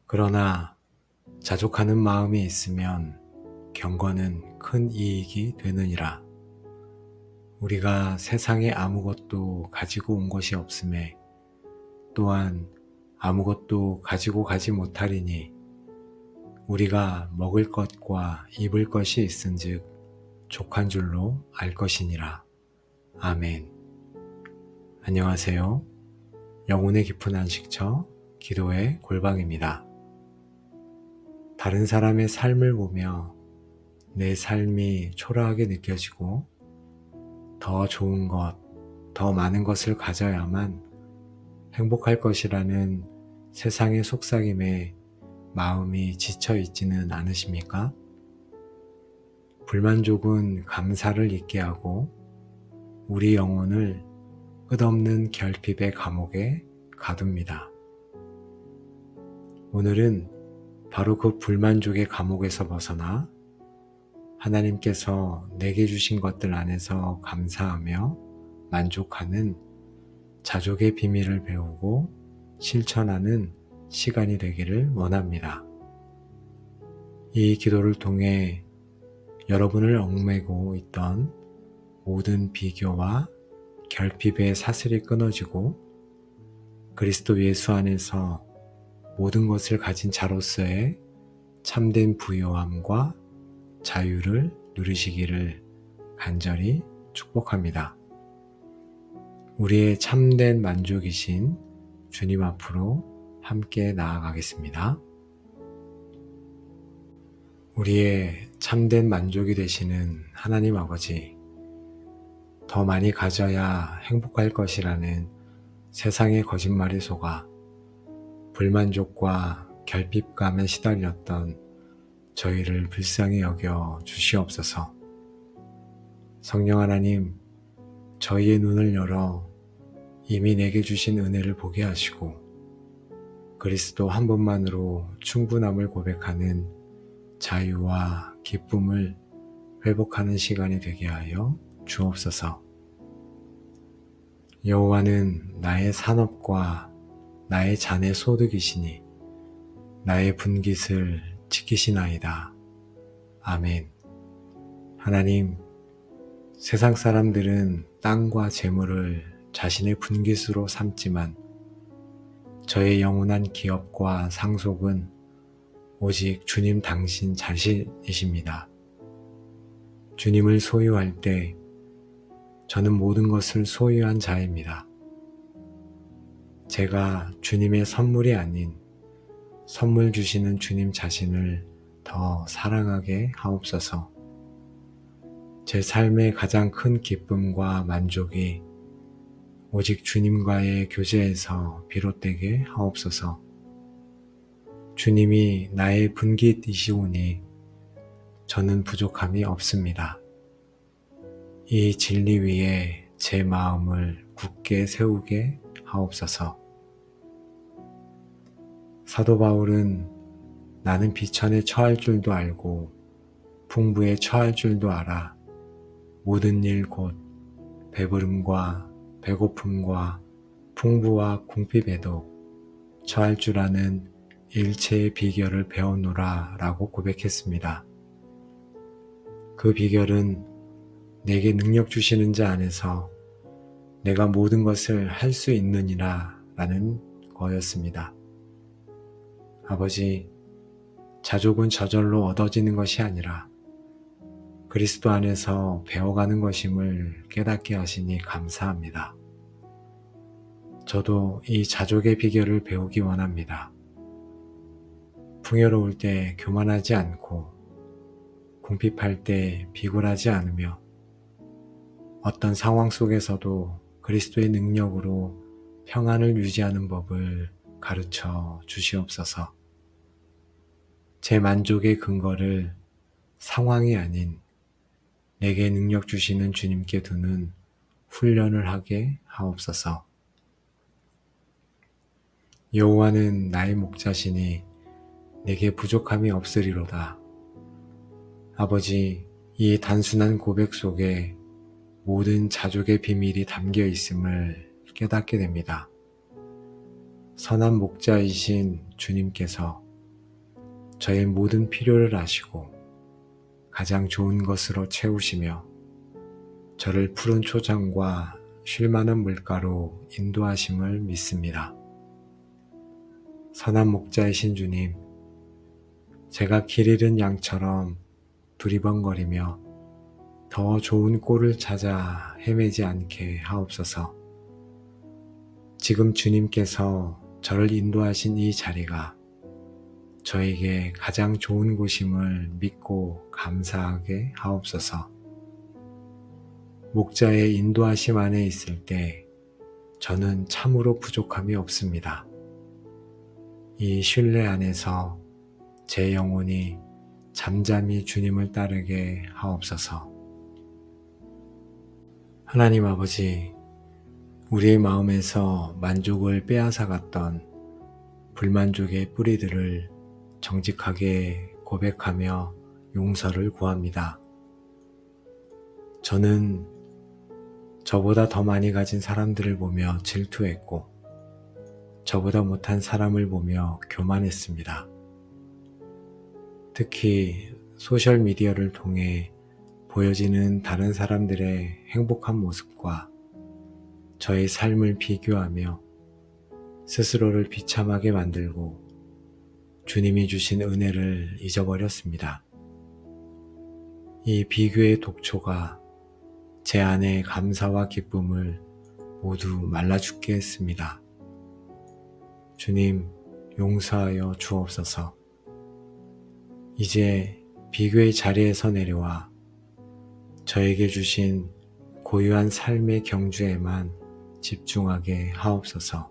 그러나 자족하는 마음이 있으면 경건은 큰 이익이 되느니라. 우리가 세상에 아무것도 가지고 온 것이 없음에 또한 아무것도 가지고 가지 못하리니 우리가 먹을 것과 입을 것이 있은즉 족한 줄로 알 것이니라. 아멘. 안녕하세요. 영혼의 깊은 안식처 기도의 골방입니다. 다른 사람의 삶을 보며 내 삶이 초라하게 느껴지고 더 좋은 것, 더 많은 것을 가져야만 행복할 것이라는 세상의 속삭임에 마음이 지쳐 있지는 않으십니까? 불만족은 감사를 잊게 하고 우리 영혼을 끝없는 결핍의 감옥에 가둡니다. 오늘은 바로 그 불만족의 감옥에서 벗어나 하나님께서 내게 주신 것들 안에서 감사하며 만족하는 자족의 비밀을 배우고 실천하는 시간이 되기를 원합니다. 이 기도를 통해 여러분을 얽매고 있던 모든 비교와 결핍의 사슬이 끊어지고 그리스도 예수 안에서 모든 것을 가진 자로서의 참된 부요함과 자유를 누리시기를 간절히 축복합니다. 우리의 참된 만족이신 주님 앞으로 함께 나아가겠습니다. 우리의 참된 만족이 되시는 하나님 아버지, 더 많이 가져야 행복할 것이라는 세상의 거짓말에 속아 불만족과 결핍감에 시달렸던 저희를 불쌍히 여겨 주시옵소서. 성령 하나님, 저희의 눈을 열어 이미 내게 주신 은혜를 보게 하시고 그리스도 한 분만으로 충분함을 고백하는 자유와 기쁨을 회복하는 시간이 되게 하여 주옵소서. 여호와는 나의 산업과 나의 잔의 소득이시니 나의 분깃을 지키시나이다. 아멘. 하나님, 세상 사람들은 땅과 재물을 자신의 분깃으로 삼지만 저의 영원한 기업과 상속은 오직 주님 당신 자신이십니다. 주님을 소유할 때 저는 모든 것을 소유한 자입니다. 제가 주님의 선물이 아닌 선물 주시는 주님 자신을 더 사랑하게 하옵소서. 제 삶의 가장 큰 기쁨과 만족이 오직 주님과의 교제에서 비롯되게 하옵소서. 주님이 나의 분깃이시오니 저는 부족함이 없습니다. 이 진리 위에 제 마음을 굳게 세우게 하옵소서. 사도 바울은 나는 비천에 처할 줄도 알고 풍부에 처할 줄도 알아 모든 일 곧 배부름과 배고픔과 풍부와 궁핍에도 처할 줄 아는 일체의 비결을 배웠노라 라고 고백했습니다. 그 비결은 내게 능력 주시는 자 안에서 내가 모든 것을 할 수 있느니라 라는 거였습니다. 아버지, 자족은 저절로 얻어지는 것이 아니라 그리스도 안에서 배워가는 것임을 깨닫게 하시니 감사합니다. 저도 이 자족의 비결을 배우기 원합니다. 풍요로울 때 교만하지 않고 궁핍할 때 비굴하지 않으며 어떤 상황 속에서도 그리스도의 능력으로 평안을 유지하는 법을 가르쳐 주시옵소서. 제 만족의 근거를 상황이 아닌 내게 능력 주시는 주님께 두는 훈련을 하게 하옵소서. 여호와는 나의 목자시니 내게 부족함이 없으리로다. 아버지, 이 단순한 고백 속에 모든 자족의 비밀이 담겨 있음을 깨닫게 됩니다. 선한 목자이신 주님께서 저의 모든 필요를 아시고 가장 좋은 것으로 채우시며 저를 푸른 초장과 쉴 만한 물가로 인도하심을 믿습니다. 선한 목자이신 주님, 제가 길 잃은 양처럼 두리번거리며 더 좋은 꼴을 찾아 헤매지 않게 하옵소서. 지금 주님께서 저를 인도하신 이 자리가 저에게 가장 좋은 곳임을 믿고 감사하게 하옵소서. 목자의 인도하심 안에 있을 때 저는 참으로 부족함이 없습니다. 이 신뢰 안에서 제 영혼이 잠잠히 주님을 따르게 하옵소서. 하나님 아버지, 우리의 마음에서 만족을 빼앗아갔던 불만족의 뿌리들을 정직하게 고백하며 용서를 구합니다. 저는 저보다 더 많이 가진 사람들을 보며 질투했고 저보다 못한 사람을 보며 교만했습니다. 특히 소셜미디어를 통해 보여지는 다른 사람들의 행복한 모습과 저의 삶을 비교하며 스스로를 비참하게 만들고 주님이 주신 은혜를 잊어버렸습니다. 이 비교의 독초가 제 안의 감사와 기쁨을 모두 말라 죽게 했습니다. 주님, 용서하여 주옵소서. 이제 비교의 자리에서 내려와 저에게 주신 고유한 삶의 경주에만 집중하게 하옵소서.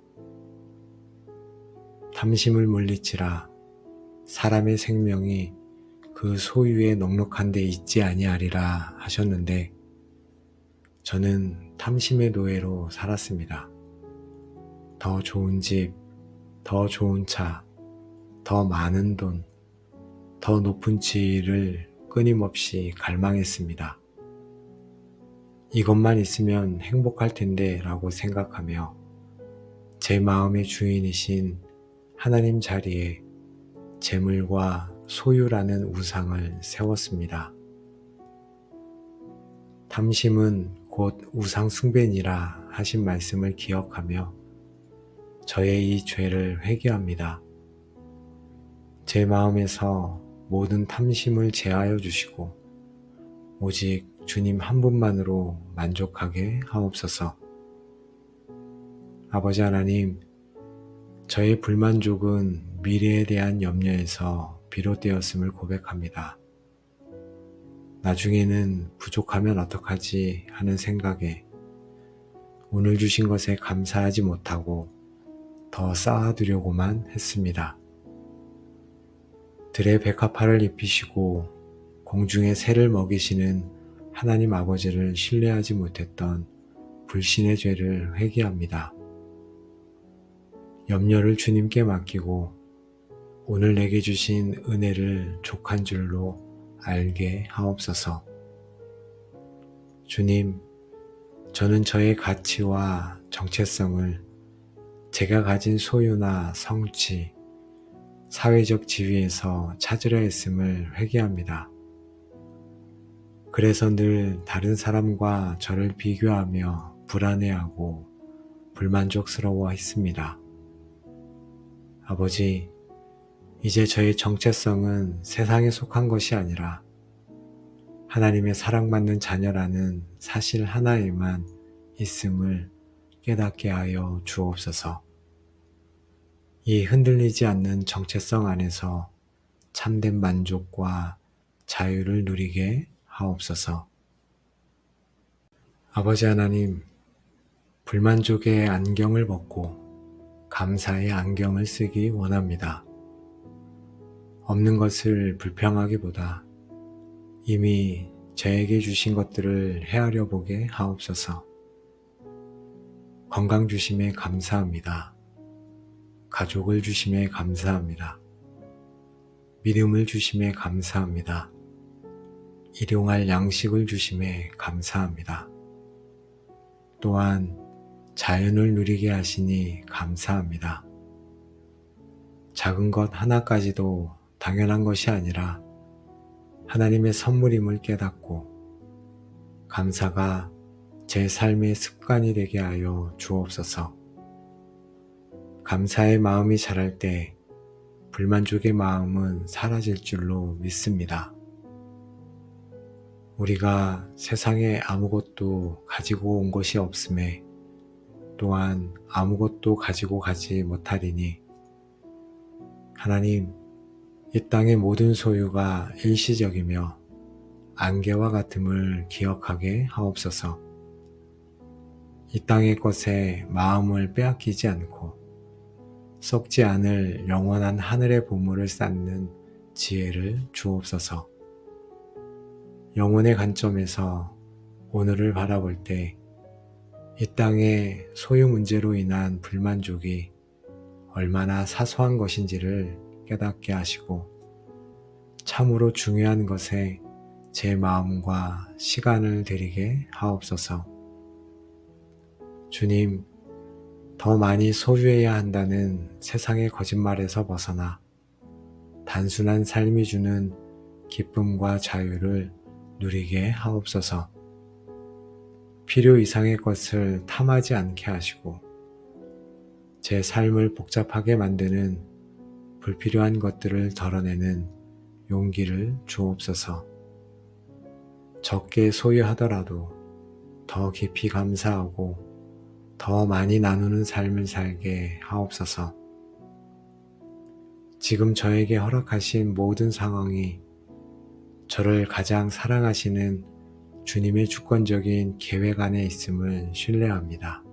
탐심을 물리치라. 사람의 생명이 그 소유의 넉넉한 데 있지 아니하리라 하셨는데 저는 탐심의 노예로 살았습니다. 더 좋은 집, 더 좋은 차, 더 많은 돈, 더 높은 지위를 끊임없이 갈망했습니다. 이것만 있으면 행복할 텐데 라고 생각하며 제 마음의 주인이신 하나님 자리에 재물과 소유라는 우상을 세웠습니다. 탐심은 곧 우상 숭배니라 하신 말씀을 기억하며 저의 이 죄를 회개합니다. 제 마음에서 모든 탐심을 제하여 주시고 오직 주님 한 분만으로 만족하게 하옵소서. 아버지 하나님, 저의 불만족은 미래에 대한 염려에서 비롯되었음을 고백합니다. 나중에는 부족하면 어떡하지 하는 생각에 오늘 주신 것에 감사하지 못하고 더 쌓아두려고만 했습니다. 들의 백합화를 입히시고 공중의 새를 먹이시는 하나님 아버지를 신뢰하지 못했던 불신의 죄를 회개합니다. 염려를 주님께 맡기고 오늘 내게 주신 은혜를 족한 줄로 알게 하옵소서. 주님, 저는 저의 가치와 정체성을 제가 가진 소유나 성취, 사회적 지위에서 찾으려 했음을 회개합니다. 그래서 늘 다른 사람과 저를 비교하며 불안해하고 불만족스러워 했습니다. 아버지, 이제 저의 정체성은 세상에 속한 것이 아니라 하나님의 사랑받는 자녀라는 사실 하나에만 있음을 깨닫게 하여 주옵소서. 이 흔들리지 않는 정체성 안에서 참된 만족과 자유를 누리게 하옵소서. 아버지 하나님, 불만족의 안경을 벗고 감사의 안경을 쓰기 원합니다. 없는 것을 불평하기보다 이미 저에게 주신 것들을 헤아려 보게 하옵소서. 건강 주심에 감사합니다. 가족을 주심에 감사합니다. 믿음을 주심에 감사합니다. 일용할 양식을 주심에 감사합니다. 또한 자연을 누리게 하시니 감사합니다. 작은 것 하나까지도 당연한 것이 아니라 하나님의 선물임을 깨닫고 감사가 제 삶의 습관이 되게 하여 주옵소서. 감사의 마음이 자랄 때 불만족의 마음은 사라질 줄로 믿습니다. 우리가 세상에 아무것도 가지고 온 것이 없음에 또한 아무것도 가지고 가지 못하리니 하나님, 이 땅의 모든 소유가 일시적이며 안개와 같음을 기억하게 하옵소서. 이 땅의 것에 마음을 빼앗기지 않고 썩지 않을 영원한 하늘의 보물을 쌓는 지혜를 주옵소서. 영혼의 관점에서 오늘을 바라볼 때 이 땅의 소유 문제로 인한 불만족이 얼마나 사소한 것인지를 깨닫게 하시고 참으로 중요한 것에 제 마음과 시간을 들이게 하옵소서. 주님, 더 많이 소유해야 한다는 세상의 거짓말에서 벗어나 단순한 삶이 주는 기쁨과 자유를 누리게 하옵소서. 필요 이상의 것을 탐하지 않게 하시고 제 삶을 복잡하게 만드는 불필요한 것들을 덜어내는 용기를 주옵소서. 적게 소유하더라도 더 깊이 감사하고 더 많이 나누는 삶을 살게 하옵소서. 지금 저에게 허락하신 모든 상황이 저를 가장 사랑하시는 주님의 주권적인 계획 안에 있음을 신뢰합니다.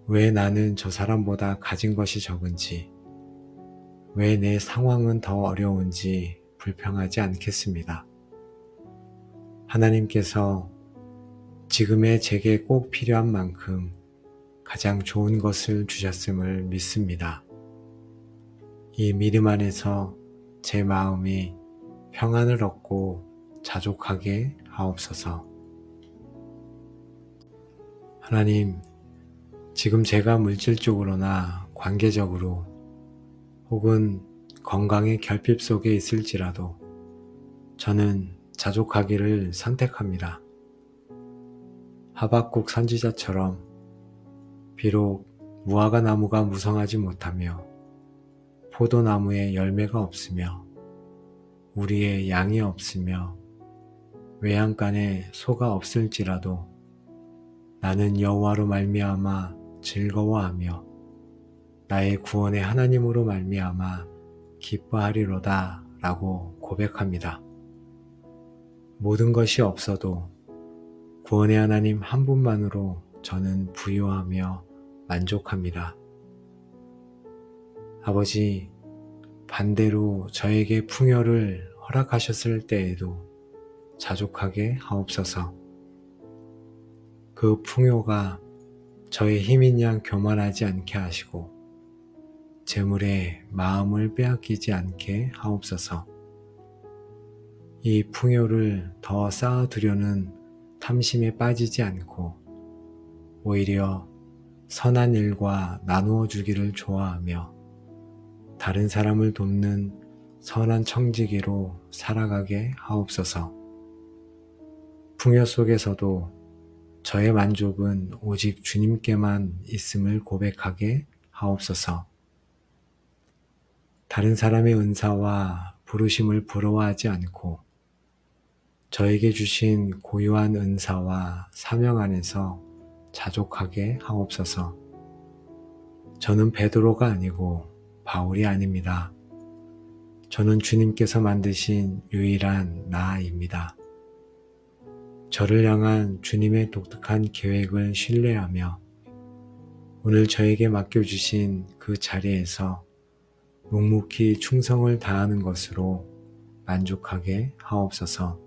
왜 나는 저 사람보다 가진 것이 적은지, 왜 내 상황은 더 어려운지 불평하지 않겠습니다. 하나님께서 지금의 제게 꼭 필요한 만큼 가장 좋은 것을 주셨음을 믿습니다. 이 믿음 안에서 제 마음이 평안을 얻고 자족하게 하옵소서. 하나님, 지금 제가 물질적으로나 관계적으로 혹은 건강의 결핍 속에 있을지라도 저는 자족하기를 선택합니다. 하박국 선지자처럼 비록 무화과 나무가 무성하지 못하며 포도나무에 열매가 없으며 우리의 양이 없으며 외양간에 소가 없을지라도 나는 여호와로 말미암아 즐거워하며 나의 구원의 하나님으로 말미암아 기뻐하리로다 라고 고백합니다. 모든 것이 없어도 구원의 하나님 한 분만으로 저는 부유하며 만족합니다. 아버지, 반대로 저에게 풍요를 허락하셨을 때에도 자족하게 하옵소서. 그 풍요가 저의 힘인 양 교만하지 않게 하시고 재물에 마음을 빼앗기지 않게 하옵소서. 이 풍요를 더 쌓아두려는 탐심에 빠지지 않고 오히려 선한 일과 나누어 주기를 좋아하며 다른 사람을 돕는 선한 청지기로 살아가게 하옵소서. 풍요 속에서도 저의 만족은 오직 주님께만 있음을 고백하게 하옵소서. 다른 사람의 은사와 부르심을 부러워하지 않고 저에게 주신 고유한 은사와 사명 안에서 자족하게 하옵소서. 저는 베드로가 아니고 바울이 아닙니다. 저는 주님께서 만드신 유일한 나입니다. 저를 향한 주님의 독특한 계획을 신뢰하며 오늘 저에게 맡겨주신 그 자리에서 묵묵히 충성을 다하는 것으로 만족하게 하옵소서.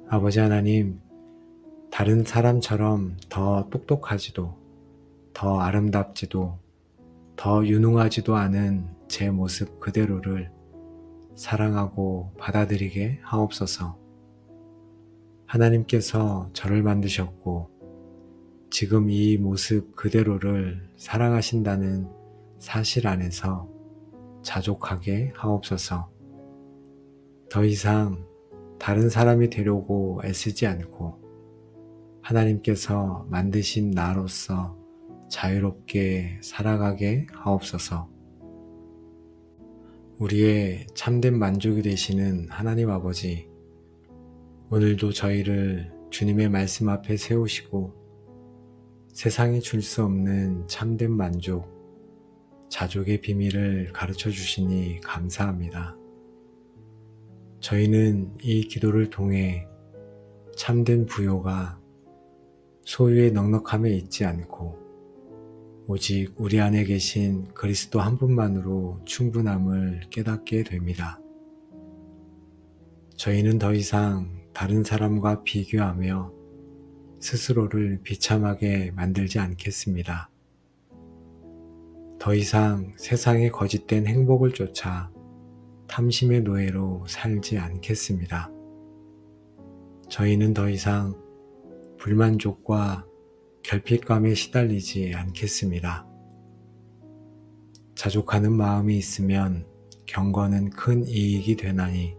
아버지 하나님, 다른 사람처럼 더 똑똑하지도 더 아름답지도 더 유능하지도 않은 제 모습 그대로를 사랑하고 받아들이게 하옵소서. 하나님께서 저를 만드셨고 지금 이 모습 그대로를 사랑하신다는 사실 안에서 자족하게 하옵소서. 더 이상 다른 사람이 되려고 애쓰지 않고 하나님께서 만드신 나로서 자유롭게 살아가게 하옵소서. 우리의 참된 만족이 되시는 하나님 아버지, 오늘도 저희를 주님의 말씀 앞에 세우시고 세상이 줄 수 없는 참된 만족, 자족의 비밀을 가르쳐 주시니 감사합니다. 저희는 이 기도를 통해 참된 부요가 소유의 넉넉함에 있지 않고 오직 우리 안에 계신 그리스도 한 분만으로 충분함을 깨닫게 됩니다. 저희는 더 이상 다른 사람과 비교하며 스스로를 비참하게 만들지 않겠습니다. 더 이상 세상의 거짓된 행복을 쫓아 탐심의 노예로 살지 않겠습니다. 저희는 더 이상 불만족과 결핍감에 시달리지 않겠습니다. 자족하는 마음이 있으면 경건은 큰 이익이 되나니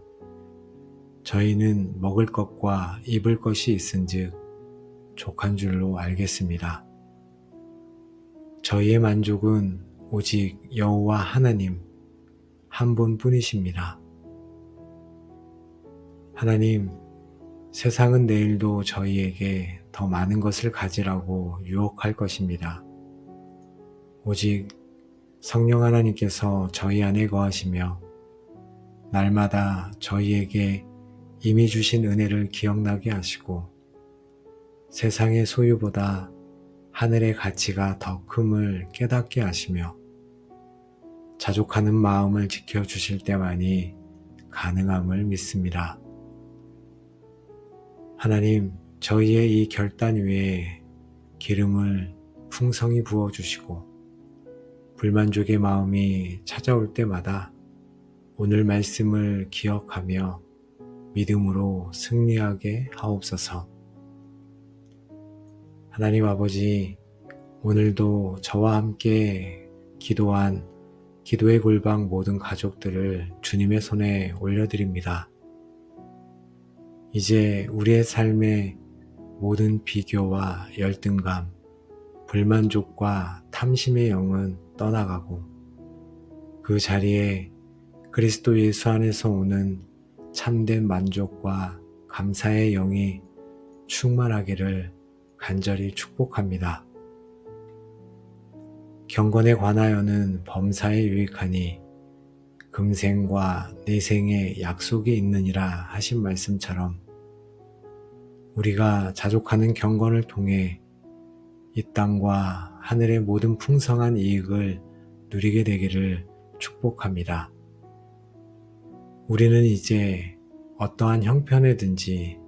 저희는 먹을 것과 입을 것이 있은즉 족한 줄로 알겠습니다. 저희의 만족은 오직 여호와 하나님 한 분뿐이십니다. 하나님, 세상은 내일도 저희에게 더 많은 것을 가지라고 유혹할 것입니다. 오직 성령 하나님께서 저희 안에 거하시며 날마다 저희에게 이미 주신 은혜를 기억나게 하시고 세상의 소유보다 하늘의 가치가 더 큼을 깨닫게 하시며 자족하는 마음을 지켜주실 때만이 가능함을 믿습니다. 하나님, 저희의 이 결단 위에 기름을 풍성히 부어주시고 불만족의 마음이 찾아올 때마다 오늘 말씀을 기억하며 믿음으로 승리하게 하옵소서. 하나님 아버지, 오늘도 저와 함께 기도한 기도의 골방 모든 가족들을 주님의 손에 올려드립니다. 이제 우리의 삶에 모든 비교와 열등감, 불만족과 탐심의 영은 떠나가고 그 자리에 그리스도 예수 안에서 오는 참된 만족과 감사의 영이 충만하기를 간절히 축복합니다. 경건에 관하여는 범사에 유익하니 금생과 내생에 약속이 있느니라 하신 말씀처럼 우리가 자족하는 경건을 통해 이 땅과 하늘의 모든 풍성한 이익을 누리게 되기를 축복합니다. 우리는 이제 어떠한 형편에든지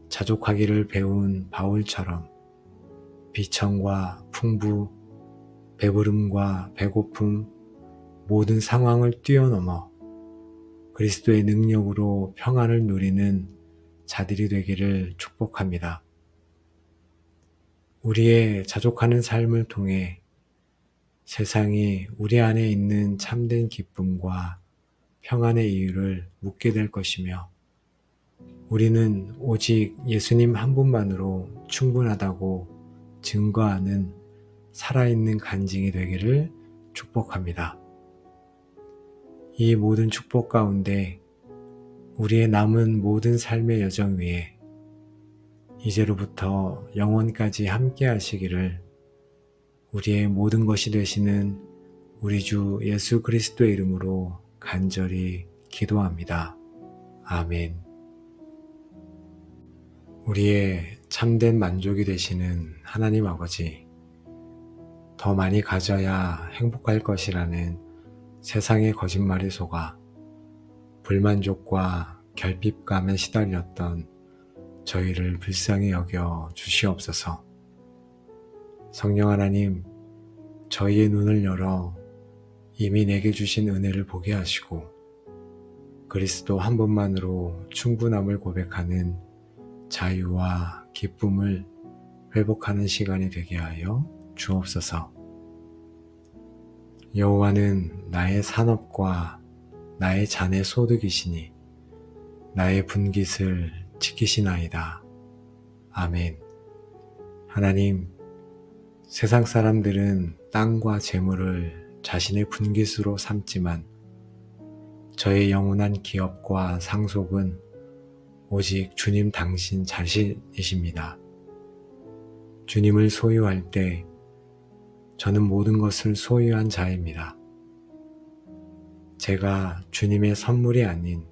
자족하기를 배운 바울처럼 비천과 풍부, 배부름과 배고픔, 모든 상황을 뛰어넘어 그리스도의 능력으로 평안을 누리는 자들이 되기를 축복합니다. 우리의 자족하는 삶을 통해 세상이 우리 안에 있는 참된 기쁨과 평안의 이유를 묻게 될 것이며 우리는 오직 예수님 한 분만으로 충분하다고 증거하는 살아있는 간증이 되기를 축복합니다. 이 모든 축복 가운데 우리의 남은 모든 삶의 여정 위에 이제로부터 영원까지 함께 하시기를 우리의 모든 것이 되시는 우리 주 예수 그리스도의 이름으로 간절히 기도합니다. 아멘. 우리의 참된 만족이 되시는 하나님 아버지, 더 많이 가져야 행복할 것이라는 세상의 거짓말에 속아 불만족과 결핍감에 시달렸던 저희를 불쌍히 여겨 주시옵소서. 성령 하나님, 저희의 눈을 열어 이미 내게 주신 은혜를 보게 하시고 그리스도 한 분만으로 충분함을 고백하는 자유와 기쁨을 회복하는 시간이 되게 하여 주옵소서. 여호와는 나의 산업과 나의 잔의 소득이시니 나의 분깃을 지키시나이다. 아멘. 하나님, 세상 사람들은 땅과 재물을 자신의 분깃으로 삼지만 저의 영원한 기업과 상속은 오직 주님 당신 자신이십니다. 주님을 소유할 때 저는 모든 것을 소유한 자입니다. 제가 주님의 선물이 아닌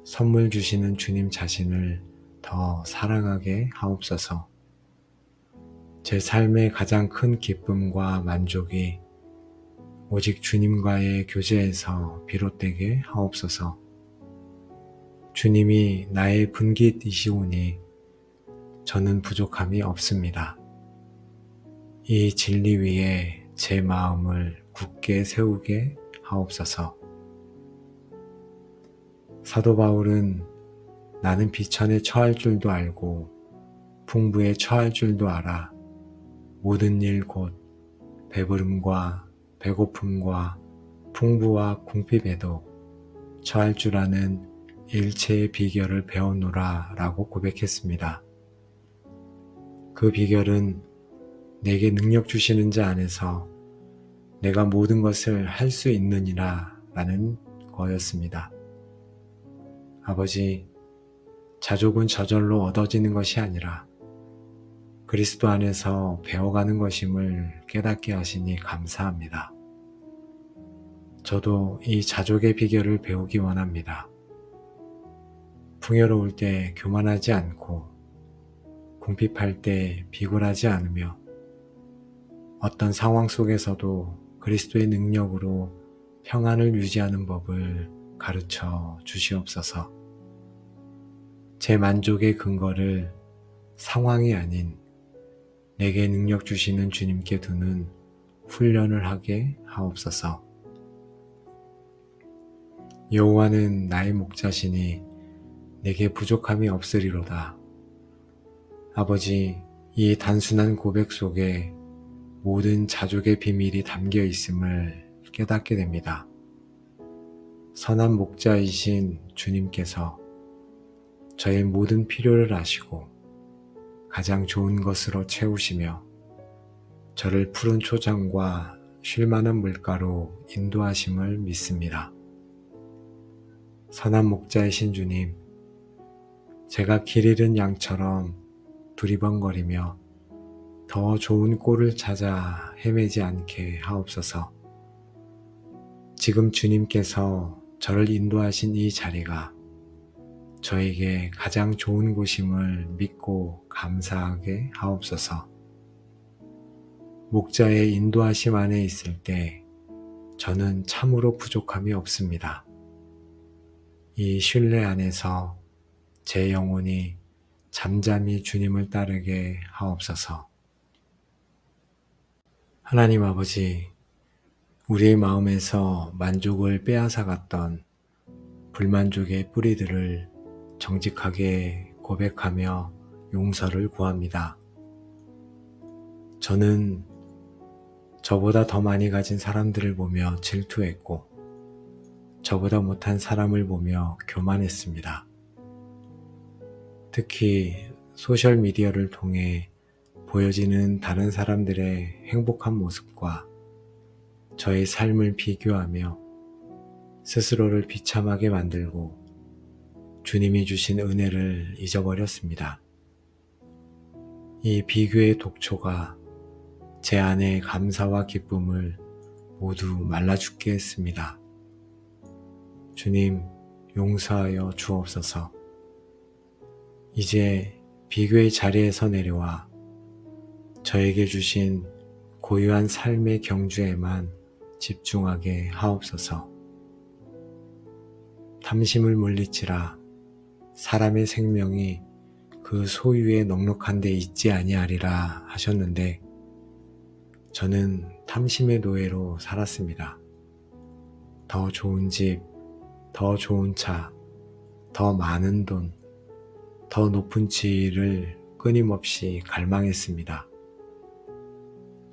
선물 주시는 주님 자신을 더 사랑하게 하옵소서. 제 삶의 가장 큰 기쁨과 만족이 오직 주님과의 교제에서 비롯되게 하옵소서. 주님이 나의 분깃이시오니 저는 부족함이 없습니다. 이 진리 위에 제 마음을 굳게 세우게 하옵소서. 사도 바울은 나는 비천에 처할 줄도 알고 풍부에 처할 줄도 알아 모든 일 곧 배부름과 배고픔과 풍부와 궁핍에도 처할 줄 아는 일체의 비결을 배웠노라 라고 고백했습니다. 그 비결은 내게 능력 주시는 자 안에서 내가 모든 것을 할 수 있느니라 라는 거였습니다. 아버지, 자족은 저절로 얻어지는 것이 아니라 그리스도 안에서 배워가는 것임을 깨닫게 하시니 감사합니다. 저도 이 자족의 비결을 배우기 원합니다. 풍요로울 때 교만하지 않고 궁핍할 때 비굴하지 않으며 어떤 상황 속에서도 그리스도의 능력으로 평안을 유지하는 법을 가르쳐 주시옵소서. 제 만족의 근거를 상황이 아닌 내게 능력 주시는 주님께 두는 훈련을 하게 하옵소서. 여호와는 나의 목자시니 내게 부족함이 없으리로다. 아버지, 이 단순한 고백 속에 모든 자족의 비밀이 담겨 있음을 깨닫게 됩니다. 선한 목자이신 주님께서 저의 모든 필요를 아시고 가장 좋은 것으로 채우시며 저를 푸른 초장과 쉴만한 물가로 인도하심을 믿습니다. 선한 목자이신 주님, 제가 길 잃은 양처럼 두리번거리며 더 좋은 꼴을 찾아 헤매지 않게 하옵소서. 지금 주님께서 저를 인도하신 이 자리가 저에게 가장 좋은 곳임을 믿고 감사하게 하옵소서. 목자의 인도하심 안에 있을 때 저는 참으로 부족함이 없습니다. 이 신뢰 안에서 제 영혼이 잠잠히 주님을 따르게 하옵소서. 하나님 아버지, 우리의 마음에서 만족을 빼앗아갔던 불만족의 뿌리들을 정직하게 고백하며 용서를 구합니다. 저는 저보다 더 많이 가진 사람들을 보며 질투했고 저보다 못한 사람을 보며 교만했습니다. 특히 소셜미디어를 통해 보여지는 다른 사람들의 행복한 모습과 저의 삶을 비교하며 스스로를 비참하게 만들고 주님이 주신 은혜를 잊어버렸습니다. 이 비교의 독초가 제 안의 감사와 기쁨을 모두 말라 죽게 했습니다. 주님, 용서하여 주옵소서. 이제 비교의 자리에서 내려와 저에게 주신 고유한 삶의 경주에만 집중하게 하옵소서. 탐심을 물리치라. 사람의 생명이 그 소유에 넉넉한 데 있지 아니하리라 하셨는데 저는 탐심의 노예로 살았습니다. 더 좋은 집, 더 좋은 차, 더 많은 돈, 더 높은 지위를 끊임없이 갈망했습니다.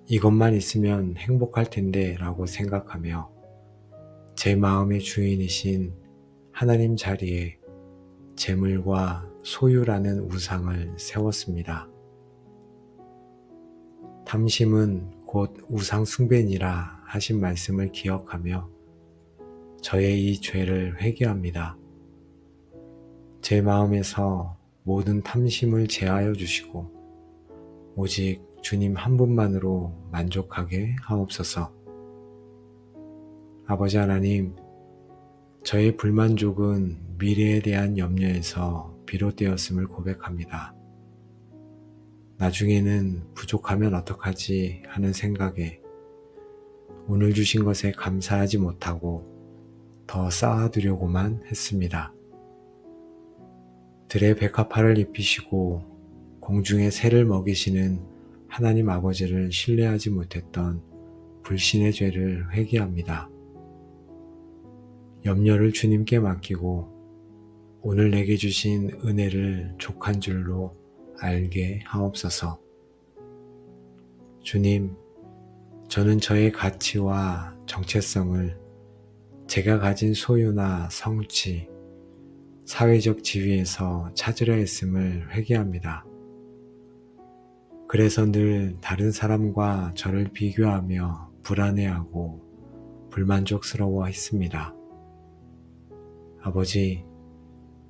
이것만 있으면 행복할 텐데 라고 생각하며 제 마음의 주인이신 하나님 자리에 재물과 소유라는 우상을 세웠습니다. 탐심은 곧 우상 숭배니라 하신 말씀을 기억하며 저의 이 죄를 회개합니다. 제 마음에서 모든 탐심을 제하여 주시고 오직 주님 한 분만으로 만족하게 하옵소서. 아버지 하나님, 저의 불만족은 미래에 대한 염려에서 비롯되었음을 고백합니다. 나중에는 부족하면 어떡하지 하는 생각에 오늘 주신 것에 감사하지 못하고 더 쌓아두려고만 했습니다. 들의 백합화를 입히시고 공중의 새를 먹이시는 하나님 아버지를 신뢰하지 못했던 불신의 죄를 회개합니다. 염려를 주님께 맡기고 오늘 내게 주신 은혜를 족한 줄로 알게 하옵소서. 주님, 저는 저의 가치와 정체성을 제가 가진 소유나 성취, 사회적 지위에서 찾으려 했음을 회개합니다. 그래서 늘 다른 사람과 저를 비교하며 불안해하고 불만족스러워 했습니다. 아버지,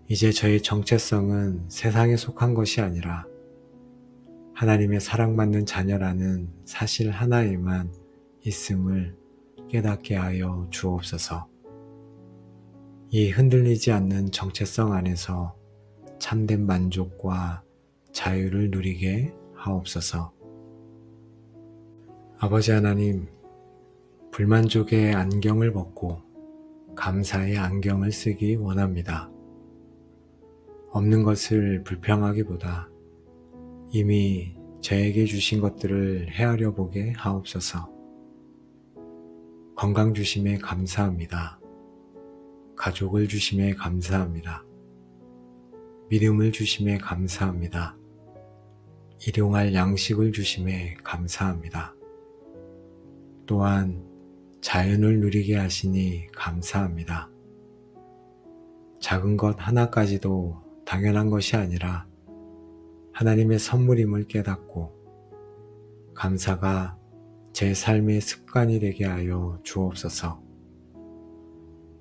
이제 저의 정체성은 세상에 속한 것이 아니라 하나님의 사랑받는 자녀라는 사실 하나에만 있음을 깨닫게 하여 주옵소서. 이 흔들리지 않는 정체성 안에서 참된 만족과 자유를 누리게 하옵소서. 아버지 하나님, 불만족의 안경을 벗고 감사의 안경을 쓰기 원합니다. 없는 것을 불평하기보다 이미 저에게 주신 것들을 헤아려 보게 하옵소서. 건강 주심에 감사합니다. 가족을 주심에 감사합니다. 믿음을 주심에 감사합니다. 일용할 양식을 주심에 감사합니다. 또한 자연을 누리게 하시니 감사합니다. 작은 것 하나까지도 당연한 것이 아니라 하나님의 선물임을 깨닫고 감사가 제 삶의 습관이 되게 하여 주옵소서.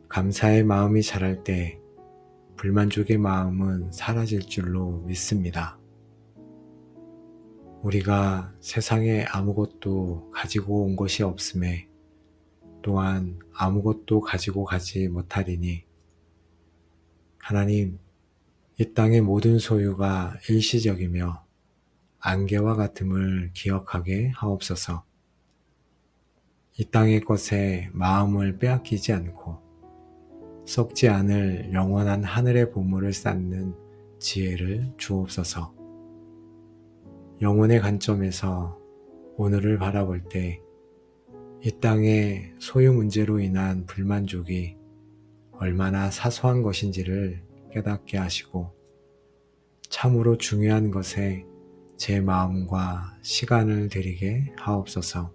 감사의 마음이 자랄 때 불만족의 마음은 사라질 줄로 믿습니다. 우리가 세상에 아무것도 가지고 온 것이 없음에 또한 아무것도 가지고 가지 못하리니 하나님, 이 땅의 모든 소유가 일시적이며 안개와 같음을 기억하게 하옵소서. 이 땅의 것에 마음을 빼앗기지 않고 썩지 않을 영원한 하늘의 보물을 쌓는 지혜를 주옵소서. 영혼의 관점에서 오늘을 바라볼 때 이 땅의 소유 문제로 인한 불만족이 얼마나 사소한 것인지를 깨닫게 하시고 참으로 중요한 것에 제 마음과 시간을 드리게 하옵소서.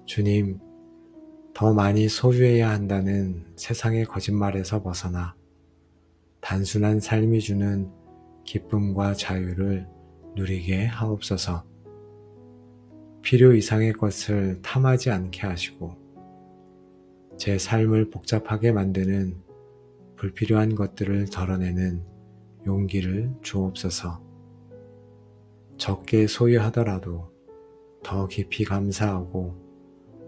주님, 더 많이 소유해야 한다는 세상의 거짓말에서 벗어나 단순한 삶이 주는 기쁨과 자유를 누리게 하옵소서. 필요 이상의 것을 탐하지 않게 하시고 제 삶을 복잡하게 만드는 불필요한 것들을 덜어내는 용기를 주옵소서. 적게 소유하더라도 더 깊이 감사하고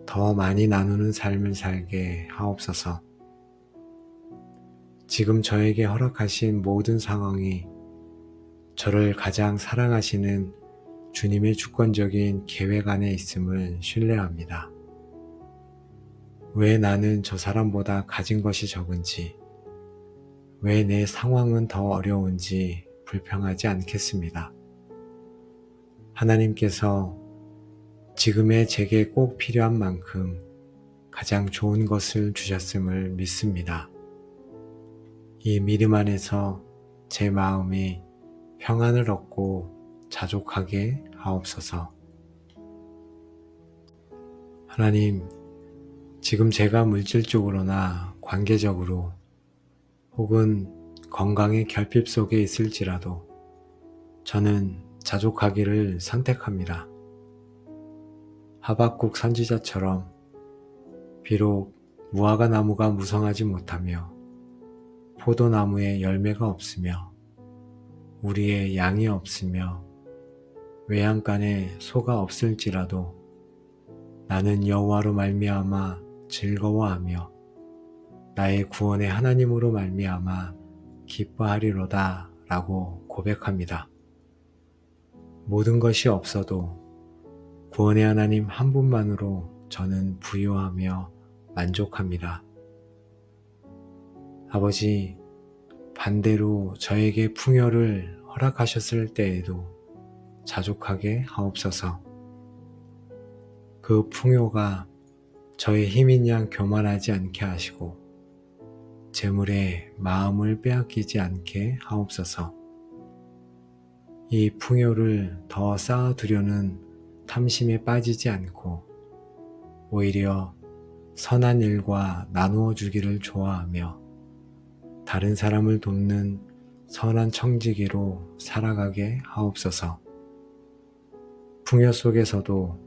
더 많이 나누는 삶을 살게 하옵소서. 지금 저에게 허락하신 모든 상황이 저를 가장 사랑하시는 주님의 주권적인 계획 안에 있음을 신뢰합니다. 왜 나는 저 사람보다 가진 것이 적은지, 왜 내 상황은 더 어려운지 불평하지 않겠습니다. 하나님께서 지금의 제게 꼭 필요한 만큼 가장 좋은 것을 주셨음을 믿습니다. 이 믿음 안에서 제 마음이 평안을 얻고 자족하게 하옵소서. 하나님, 지금 제가 물질적으로나 관계적으로 혹은 건강의 결핍 속에 있을지라도 저는 자족하기를 선택합니다. 하박국 선지자처럼 비록 무화과 나무가 무성하지 못하며 포도나무에 열매가 없으며 우리의 양이 없으며 외양간에 소가 없을지라도 나는 여호와로 말미암아 즐거워하며 나의 구원의 하나님으로 말미암아 기뻐하리로다 라고 고백합니다. 모든 것이 없어도 구원의 하나님 한 분만으로 저는 부유하며 만족합니다. 아버지, 반대로 저에게 풍요를 허락하셨을 때에도 자족하게 하옵소서. 그 풍요가 저의 힘인 양 교만하지 않게 하시고 재물에 마음을 빼앗기지 않게 하옵소서. 이 풍요를 더 쌓아두려는 탐심에 빠지지 않고 오히려 선한 일과 나누어 주기를 좋아하며 다른 사람을 돕는 선한 청지기로 살아가게 하옵소서. 풍요 속에서도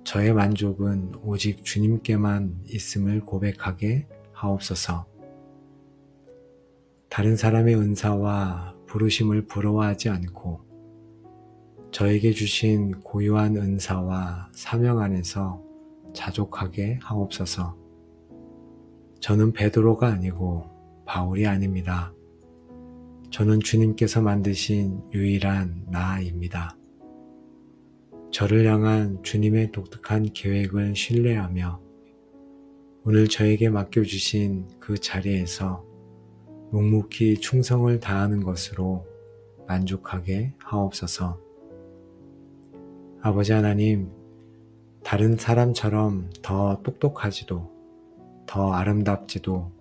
저의 만족은 오직 주님께만 있음을 고백하게 하옵소서. 다른 사람의 은사와 부르심을 부러워하지 않고 저에게 주신 고유한 은사와 사명 안에서 자족하게 하옵소서. 저는 베드로가 아니고 바울이 아닙니다. 저는 주님께서 만드신 유일한 나입니다. 저를 향한 주님의 독특한 계획을 신뢰하며 오늘 저에게 맡겨주신 그 자리에서 묵묵히 충성을 다하는 것으로 만족하게 하옵소서. 아버지 하나님, 다른 사람처럼 더 똑똑하지도, 더 아름답지도,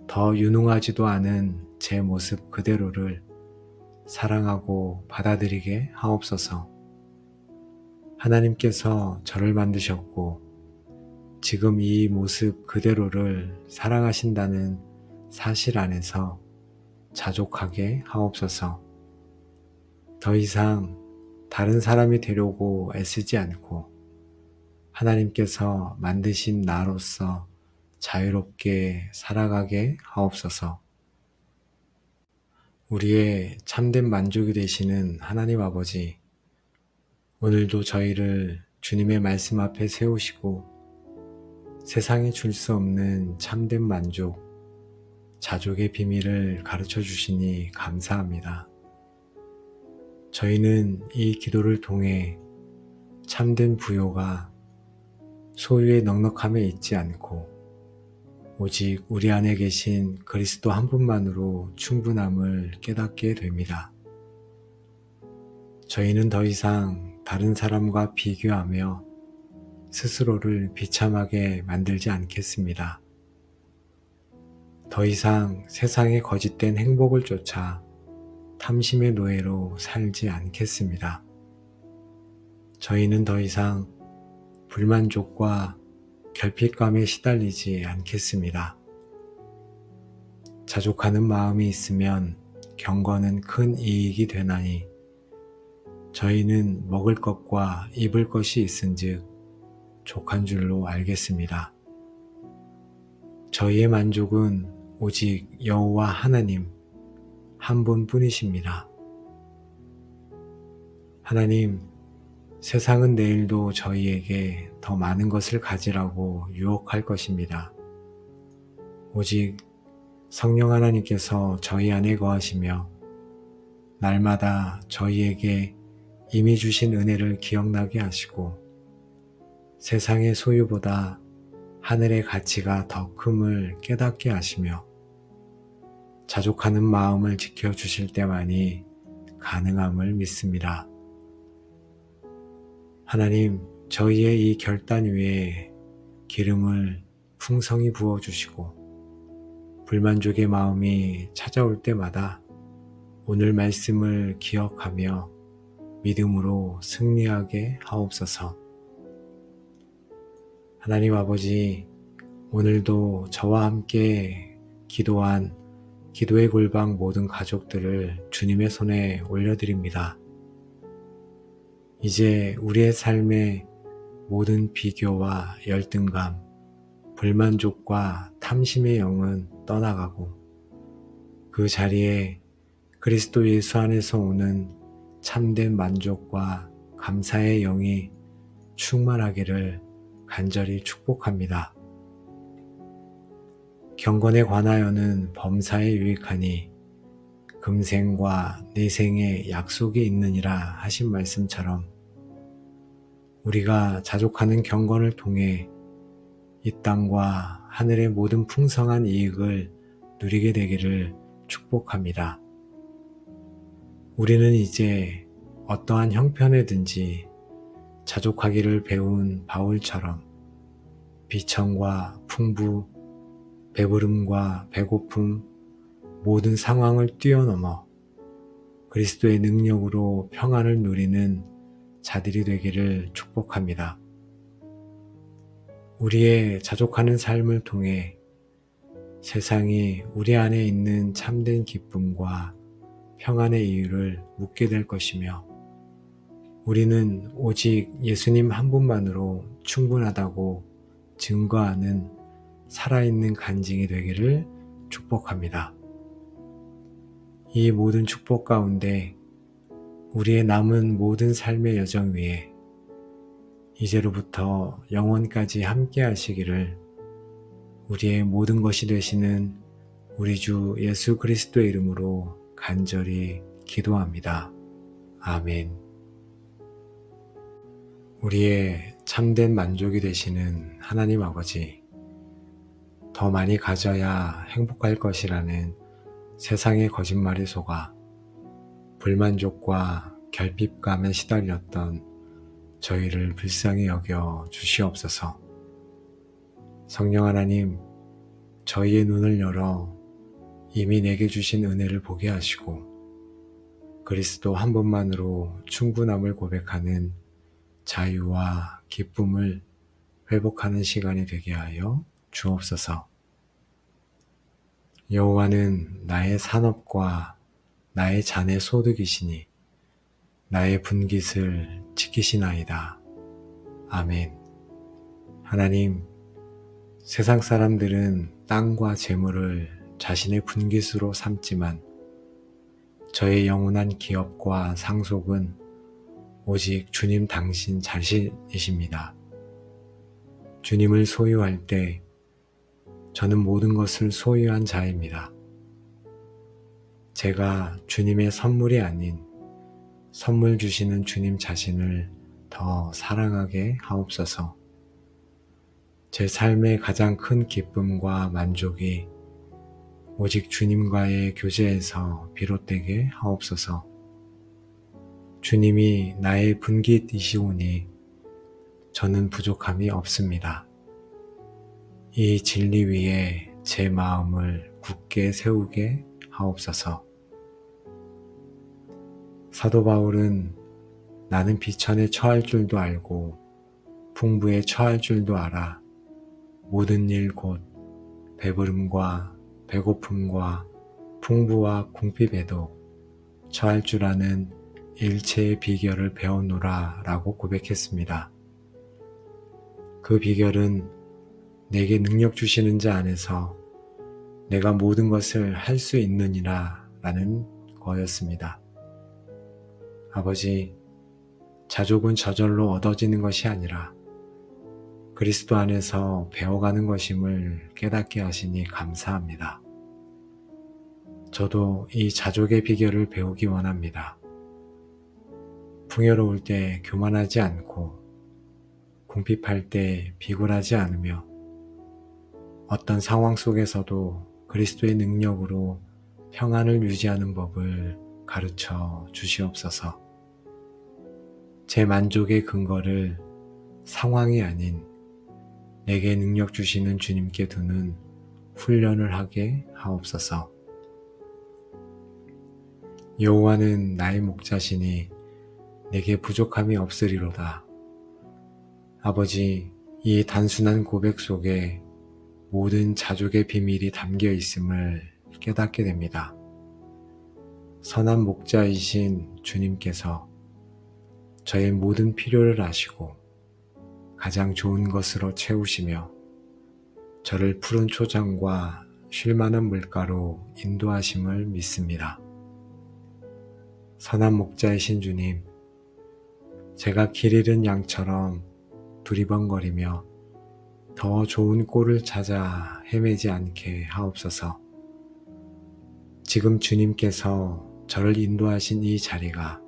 더 유능하지도 않은 제 모습 그대로를 사랑하고 받아들이게 하옵소서. 하나님께서 저를 만드셨고 지금 이 모습 그대로를 사랑하신다는 사실 안에서 자족하게 하옵소서. 더 이상 다른 사람이 되려고 애쓰지 않고 하나님께서 만드신 나로서 자유롭게 살아가게 하옵소서. 우리의 참된 만족이 되시는 하나님 아버지, 오늘도 저희를 주님의 말씀 앞에 세우시고 세상에 줄 수 없는 참된 만족, 자족의 비밀을 가르쳐 주시니 감사합니다. 저희는 이 기도를 통해 참된 부요가 소유의 넉넉함에 있지 않고 오직 우리 안에 계신 그리스도 한 분만으로 충분함을 깨닫게 됩니다. 저희는 더 이상 다른 사람과 비교하며 스스로를 비참하게 만들지 않겠습니다. 더 이상 세상의 거짓된 행복을 쫓아 탐심의 노예로 살지 않겠습니다. 저희는 더 이상 불만족과 결핍감에 시달리지 않겠습니다. 자족하는 마음이 있으면 경건은 큰 이익이 되나니 저희는 먹을 것과 입을 것이 있은즉 족한 줄로 알겠습니다. 저희의 만족은 오직 여호와 하나님 한 분뿐이십니다. 하나님, 세상은 내일도 저희에게 더 많은 것을 가지라고 유혹할 것입니다. 오직 성령 하나님께서 저희 안에 거하시며 날마다 저희에게 이미 주신 은혜를 기억나게 하시고 세상의 소유보다 하늘의 가치가 더 큼을 깨닫게 하시며 자족하는 마음을 지켜주실 때만이 가능함을 믿습니다. 하나님, 저희의 이 결단 위에 기름을 풍성히 부어주시고 불만족의 마음이 찾아올 때마다 오늘 말씀을 기억하며 믿음으로 승리하게 하옵소서. 하나님 아버지, 오늘도 저와 함께 기도한 기도의 골방 모든 가족들을 주님의 손에 올려드립니다. 이제 우리의 삶의 모든 비교와 열등감, 불만족과 탐심의 영은 떠나가고 그 자리에 그리스도 예수 안에서 오는 참된 만족과 감사의 영이 충만하기를 간절히 축복합니다. 경건에 관하여는 범사에 유익하니 금생과 내생에 약속이 있느니라 하신 말씀처럼 우리가 자족하는 경건을 통해 이 땅과 하늘의 모든 풍성한 이익을 누리게 되기를 축복합니다. 우리는 이제 어떠한 형편에든지 자족하기를 배운 바울처럼 비천과 풍부, 배부름과 배고픔, 모든 상황을 뛰어넘어 그리스도의 능력으로 평안을 누리는 자들이 되기를 축복합니다. 우리의 자족하는 삶을 통해 세상이 우리 안에 있는 참된 기쁨과 평안의 이유를 묻게 될 것이며 우리는 오직 예수님 한 분만으로 충분하다고 증거하는 살아있는 간증이 되기를 축복합니다. 이 모든 축복 가운데 우리의 남은 모든 삶의 여정 위에 이제로부터 영원까지 함께 하시기를 우리의 모든 것이 되시는 우리 주 예수 그리스도의 이름으로 간절히 기도합니다. 아멘. 우리의 참된 만족이 되시는 하나님 아버지, 더 많이 가져야 행복할 것이라는 세상의 거짓말에 속아 불만족과 결핍감에 시달렸던 저희를 불쌍히 여겨 주시옵소서. 성령 하나님, 저희의 눈을 열어 이미 내게 주신 은혜를 보게 하시고 그리스도 한 분만으로 충분함을 고백하는 자유와 기쁨을 회복하는 시간이 되게 하여 주옵소서. 여호와는 나의 산업과 나의 잔의 소득이시니 나의 분깃을 지키시나이다. 아멘. 하나님, 세상 사람들은 땅과 재물을 자신의 분깃으로 삼지만 저의 영원한 기업과 상속은 오직 주님 당신 자신이십니다. 주님을 소유할 때 저는 모든 것을 소유한 자입니다. 제가 주님의 선물이 아닌 선물 주시는 주님 자신을 더 사랑하게 하옵소서. 제 삶의 가장 큰 기쁨과 만족이 오직 주님과의 교제에서 비롯되게 하옵소서. 주님이 나의 분깃이시오니 저는 부족함이 없습니다. 이 진리 위에 제 마음을 굳게 세우게 하옵소서. 사도 바울은 나는 비천에 처할 줄도 알고 풍부에 처할 줄도 알아 모든 일 곧 배부름과 배고픔과 풍부와 궁핍에도 처할 줄 아는 일체의 비결을 배웠노라 라고 고백했습니다. 그 비결은 내게 능력 주시는 자 안에서 내가 모든 것을 할 수 있느니라 라는 거였습니다. 아버지, 자족은 저절로 얻어지는 것이 아니라 그리스도 안에서 배워가는 것임을 깨닫게 하시니 감사합니다. 저도 이 자족의 비결을 배우기 원합니다. 풍요로울 때 교만하지 않고 궁핍할 때 비굴하지 않으며 어떤 상황 속에서도 그리스도의 능력으로 평안을 유지하는 법을 가르쳐 주시옵소서. 제 만족의 근거를 상황이 아닌 내게 능력 주시는 주님께 두는 훈련을 하게 하옵소서. 여호와는 나의 목자시니 내게 부족함이 없으리로다. 아버지, 이 단순한 고백 속에 모든 자족의 비밀이 담겨 있음을 깨닫게 됩니다. 선한 목자이신 주님께서 저의 모든 필요를 아시고 가장 좋은 것으로 채우시며 저를 푸른 초장과 쉴만한 물가로 인도하심을 믿습니다. 선한 목자이신 주님, 제가 길 잃은 양처럼 두리번거리며 더 좋은 꼴을 찾아 헤매지 않게 하옵소서. 지금 주님께서 저를 인도하신 이 자리가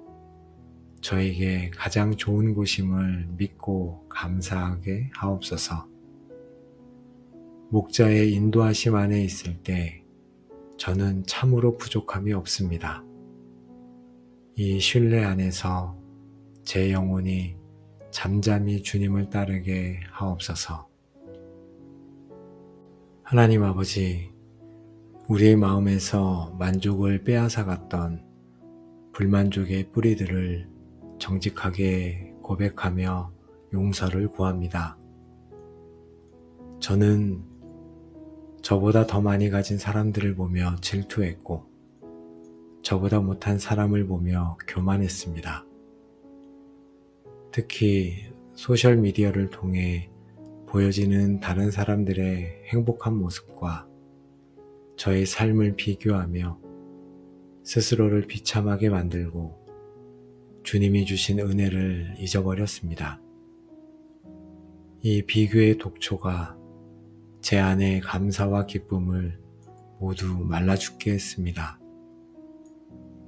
저에게 가장 좋은 곳임을 믿고 감사하게 하옵소서. 목자의 인도하심 안에 있을 때 저는 참으로 부족함이 없습니다. 이 신뢰 안에서 제 영혼이 잠잠히 주님을 따르게 하옵소서. 하나님 아버지, 우리의 마음에서 만족을 빼앗아갔던 불만족의 뿌리들을 정직하게 고백하며 용서를 구합니다. 저는 저보다 더 많이 가진 사람들을 보며 질투했고 저보다 못한 사람을 보며 교만했습니다. 특히 소셜미디어를 통해 보여지는 다른 사람들의 행복한 모습과 저의 삶을 비교하며 스스로를 비참하게 만들고 주님이 주신 은혜를 잊어버렸습니다. 이 비교의 독초가 제 안의 감사와 기쁨을 모두 말라 죽게 했습니다.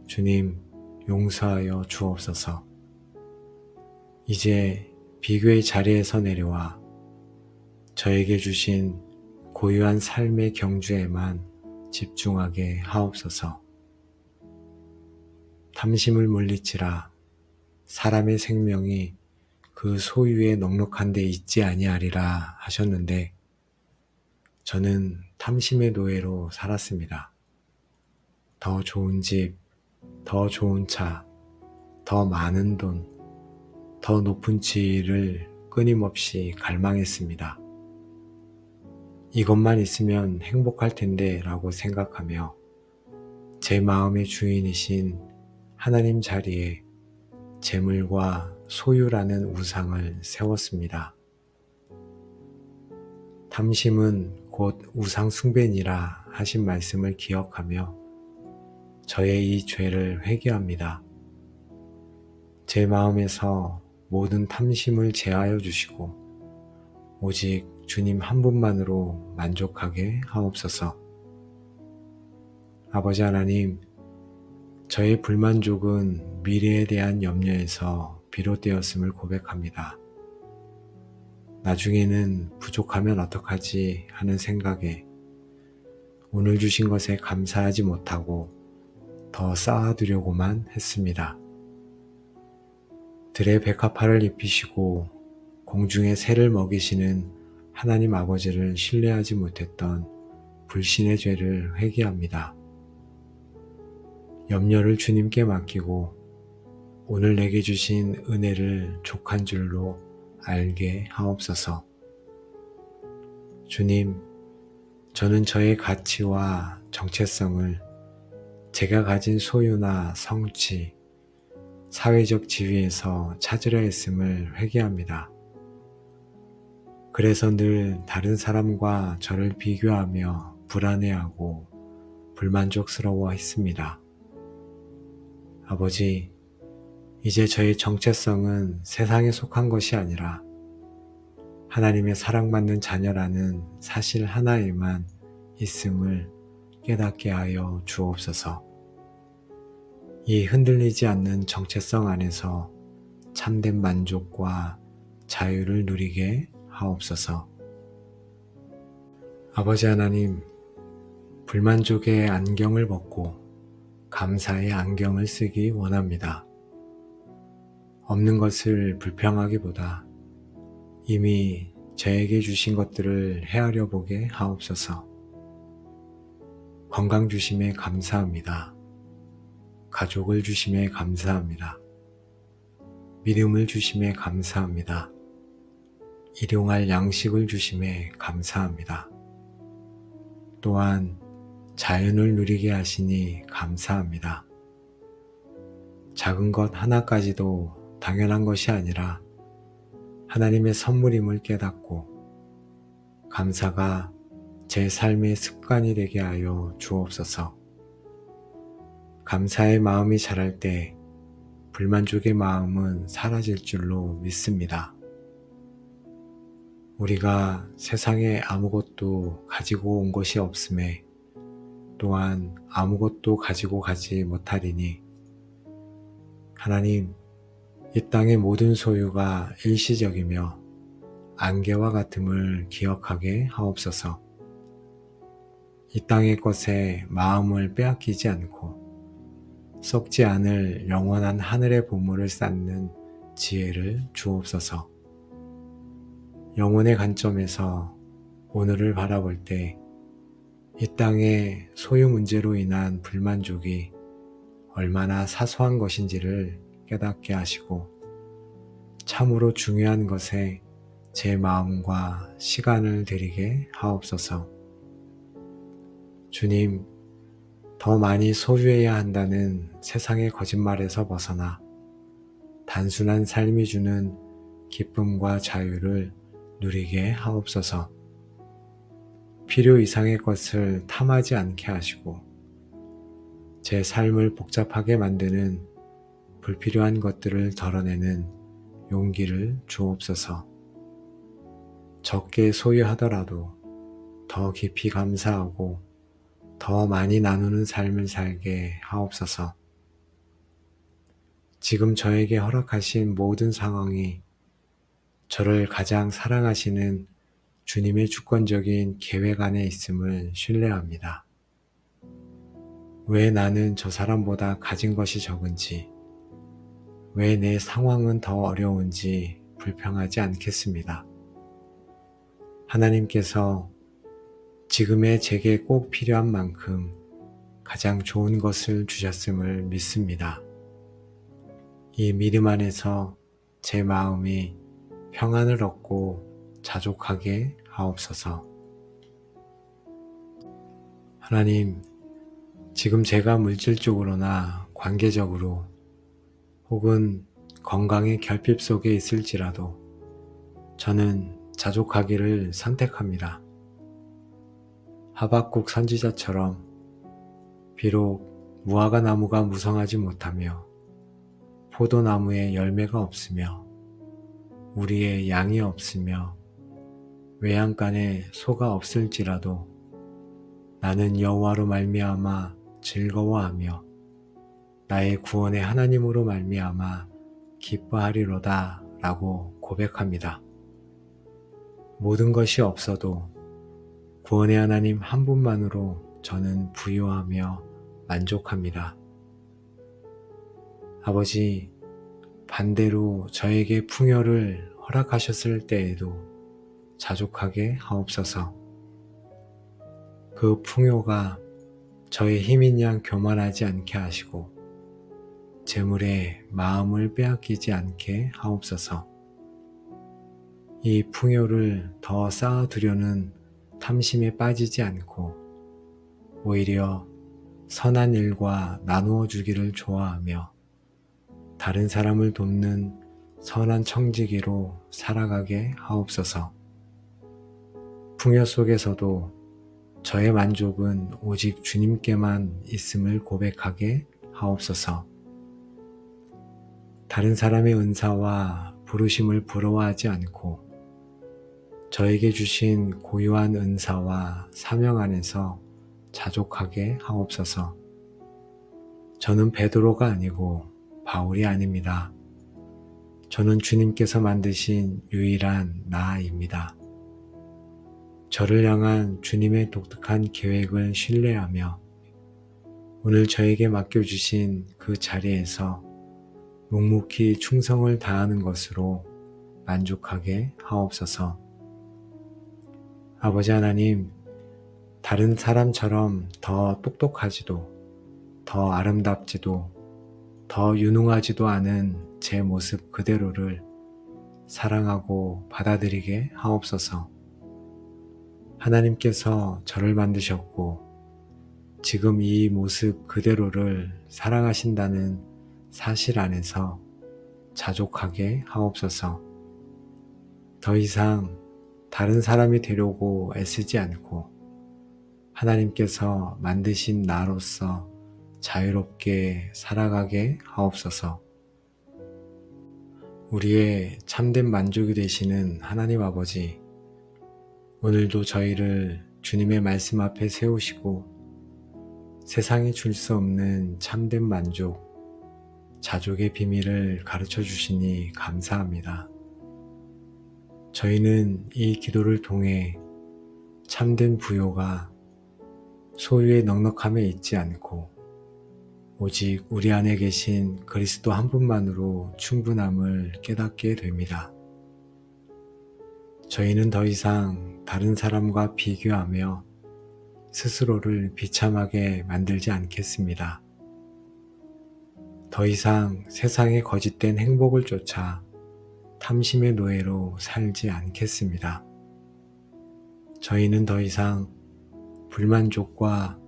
주님, 용서하여 주옵소서. 이제 비교의 자리에서 내려와 저에게 주신 고유한 삶의 경주에만 집중하게 하옵소서. 탐심을 물리치라. 사람의 생명이 그 소유에 넉넉한 데 있지 아니하리라 하셨는데 저는 탐심의 노예로 살았습니다. 더 좋은 집, 더 좋은 차, 더 많은 돈, 더 높은 지위를 끊임없이 갈망했습니다. 이것만 있으면 행복할 텐데 라고 생각하며 제 마음의 주인이신 하나님 자리에 재물과 소유라는 우상을 세웠습니다. 탐심은 곧 우상 숭배니라 하신 말씀을 기억하며 저의 이 죄를 회개합니다. 제 마음에서 모든 탐심을 제하여 주시고 오직 주님 한 분만으로 만족하게 하옵소서. 아버지 하나님, 저의 불만족은 미래에 대한 염려에서 비롯되었음을 고백합니다. 나중에는 부족하면 어떡하지 하는 생각에 오늘 주신 것에 감사하지 못하고 더 쌓아두려고만 했습니다. 들의 백합화를 입히시고 공중의 새를 먹이시는 하나님 아버지를 신뢰하지 못했던 불신의 죄를 회개합니다. 염려를 주님께 맡기고 오늘 내게 주신 은혜를 족한 줄로 알게 하옵소서. 주님, 저는 저의 가치와 정체성을 제가 가진 소유나 성취, 사회적 지위에서 찾으려 했음을 회개합니다. 그래서 늘 다른 사람과 저를 비교하며 불안해하고 불만족스러워 했습니다. 아버지, 이제 저의 정체성은 세상에 속한 것이 아니라 하나님의 사랑받는 자녀라는 사실 하나에만 있음을 깨닫게 하여 주옵소서. 이 흔들리지 않는 정체성 안에서 참된 만족과 자유를 누리게 하옵소서. 아버지 하나님, 불만족의 안경을 벗고 감사의 안경을 쓰기 원합니다. 없는 것을 불평하기보다 이미 저에게 주신 것들을 헤아려 보게 하옵소서. 건강 주심에 감사합니다. 가족을 주심에 감사합니다. 믿음을 주심에 감사합니다. 일용할 양식을 주심에 감사합니다. 또한 자연을 누리게 하시니 감사합니다. 작은 것 하나까지도 당연한 것이 아니라 하나님의 선물임을 깨닫고 감사가 제 삶의 습관이 되게 하여 주옵소서. 감사의 마음이 자랄 때 불만족의 마음은 사라질 줄로 믿습니다. 우리가 세상에 아무것도 가지고 온 것이 없음에 또한 아무것도 가지고 가지 못하리니 하나님, 이 땅의 모든 소유가 일시적이며 안개와 같음을 기억하게 하옵소서. 이 땅의 것에 마음을 빼앗기지 않고 썩지 않을 영원한 하늘의 보물을 쌓는 지혜를 주옵소서. 영혼의 관점에서 오늘을 바라볼 때 이 땅의 소유 문제로 인한 불만족이 얼마나 사소한 것인지를 깨닫게 하시고 참으로 중요한 것에 제 마음과 시간을 들이게 하옵소서. 주님, 더 많이 소유해야 한다는 세상의 거짓말에서 벗어나 단순한 삶이 주는 기쁨과 자유를 누리게 하옵소서. 필요 이상의 것을 탐하지 않게 하시고 제 삶을 복잡하게 만드는 불필요한 것들을 덜어내는 용기를 주옵소서. 적게 소유하더라도 더 깊이 감사하고 더 많이 나누는 삶을 살게 하옵소서. 지금 저에게 허락하신 모든 상황이 저를 가장 사랑하시는 주님의 주권적인 계획 안에 있음을 신뢰합니다. 왜 나는 저 사람보다 가진 것이 적은지, 왜 내 상황은 더 어려운지 불평하지 않겠습니다. 하나님께서 지금의 제게 꼭 필요한 만큼 가장 좋은 것을 주셨음을 믿습니다. 이 믿음 안에서 제 마음이 평안을 얻고 자족하게 하옵소서. 하나님, 지금 제가 물질적으로나 관계적으로 혹은 건강의 결핍 속에 있을지라도 저는 자족하기를 선택합니다. 하박국 선지자처럼 비록 무화과 나무가 무성하지 못하며 포도나무에 열매가 없으며 우리의 양이 없으며 외양간에 소가 없을지라도 나는 여호와로 말미암아 즐거워하며 나의 구원의 하나님으로 말미암아 기뻐하리로다 라고 고백합니다. 모든 것이 없어도 구원의 하나님 한 분만으로 저는 부유하며 만족합니다. 아버지, 반대로 저에게 풍요를 허락하셨을 때에도 자족하게 하옵소서. 그 풍요가 저의 힘인 양 교만하지 않게 하시고 재물에 마음을 빼앗기지 않게 하옵소서. 이 풍요를 더 쌓아두려는 탐심에 빠지지 않고 오히려 선한 일과 나누어 주기를 좋아하며 다른 사람을 돕는 선한 청지기로 살아가게 하옵소서. 풍요 속에서도 저의 만족은 오직 주님께만 있음을 고백하게 하옵소서. 다른 사람의 은사와 부르심을 부러워하지 않고 저에게 주신 고유한 은사와 사명 안에서 자족하게 하옵소서. 저는 베드로가 아니고 바울이 아닙니다. 저는 주님께서 만드신 유일한 나입니다. 저를 향한 주님의 독특한 계획을 신뢰하며 오늘 저에게 맡겨주신 그 자리에서 묵묵히 충성을 다하는 것으로 만족하게 하옵소서. 아버지 하나님, 다른 사람처럼 더 똑똑하지도, 더 아름답지도, 더 유능하지도 않은 제 모습 그대로를 사랑하고 받아들이게 하옵소서. 하나님께서 저를 만드셨고 지금 이 모습 그대로를 사랑하신다는 사실 안에서 자족하게 하옵소서. 더 이상 다른 사람이 되려고 애쓰지 않고 하나님께서 만드신 나로서 자유롭게 살아가게 하옵소서. 우리의 참된 만족이 되시는 하나님 아버지, 오늘도 저희를 주님의 말씀 앞에 세우시고 세상이 줄 수 없는 참된 만족, 자족의 비밀을 가르쳐 주시니 감사합니다. 저희는 이 기도를 통해 참된 부요가 소유의 넉넉함에 있지 않고 오직 우리 안에 계신 그리스도 한 분만으로 충분함을 깨닫게 됩니다. 저희는 더 이상 다른 사람과 비교하며 스스로를 비참하게 만들지 않겠습니다. 더 이상 세상의 거짓된 행복을 쫓아 탐심의 노예로 살지 않겠습니다. 저희는 더 이상 불만족과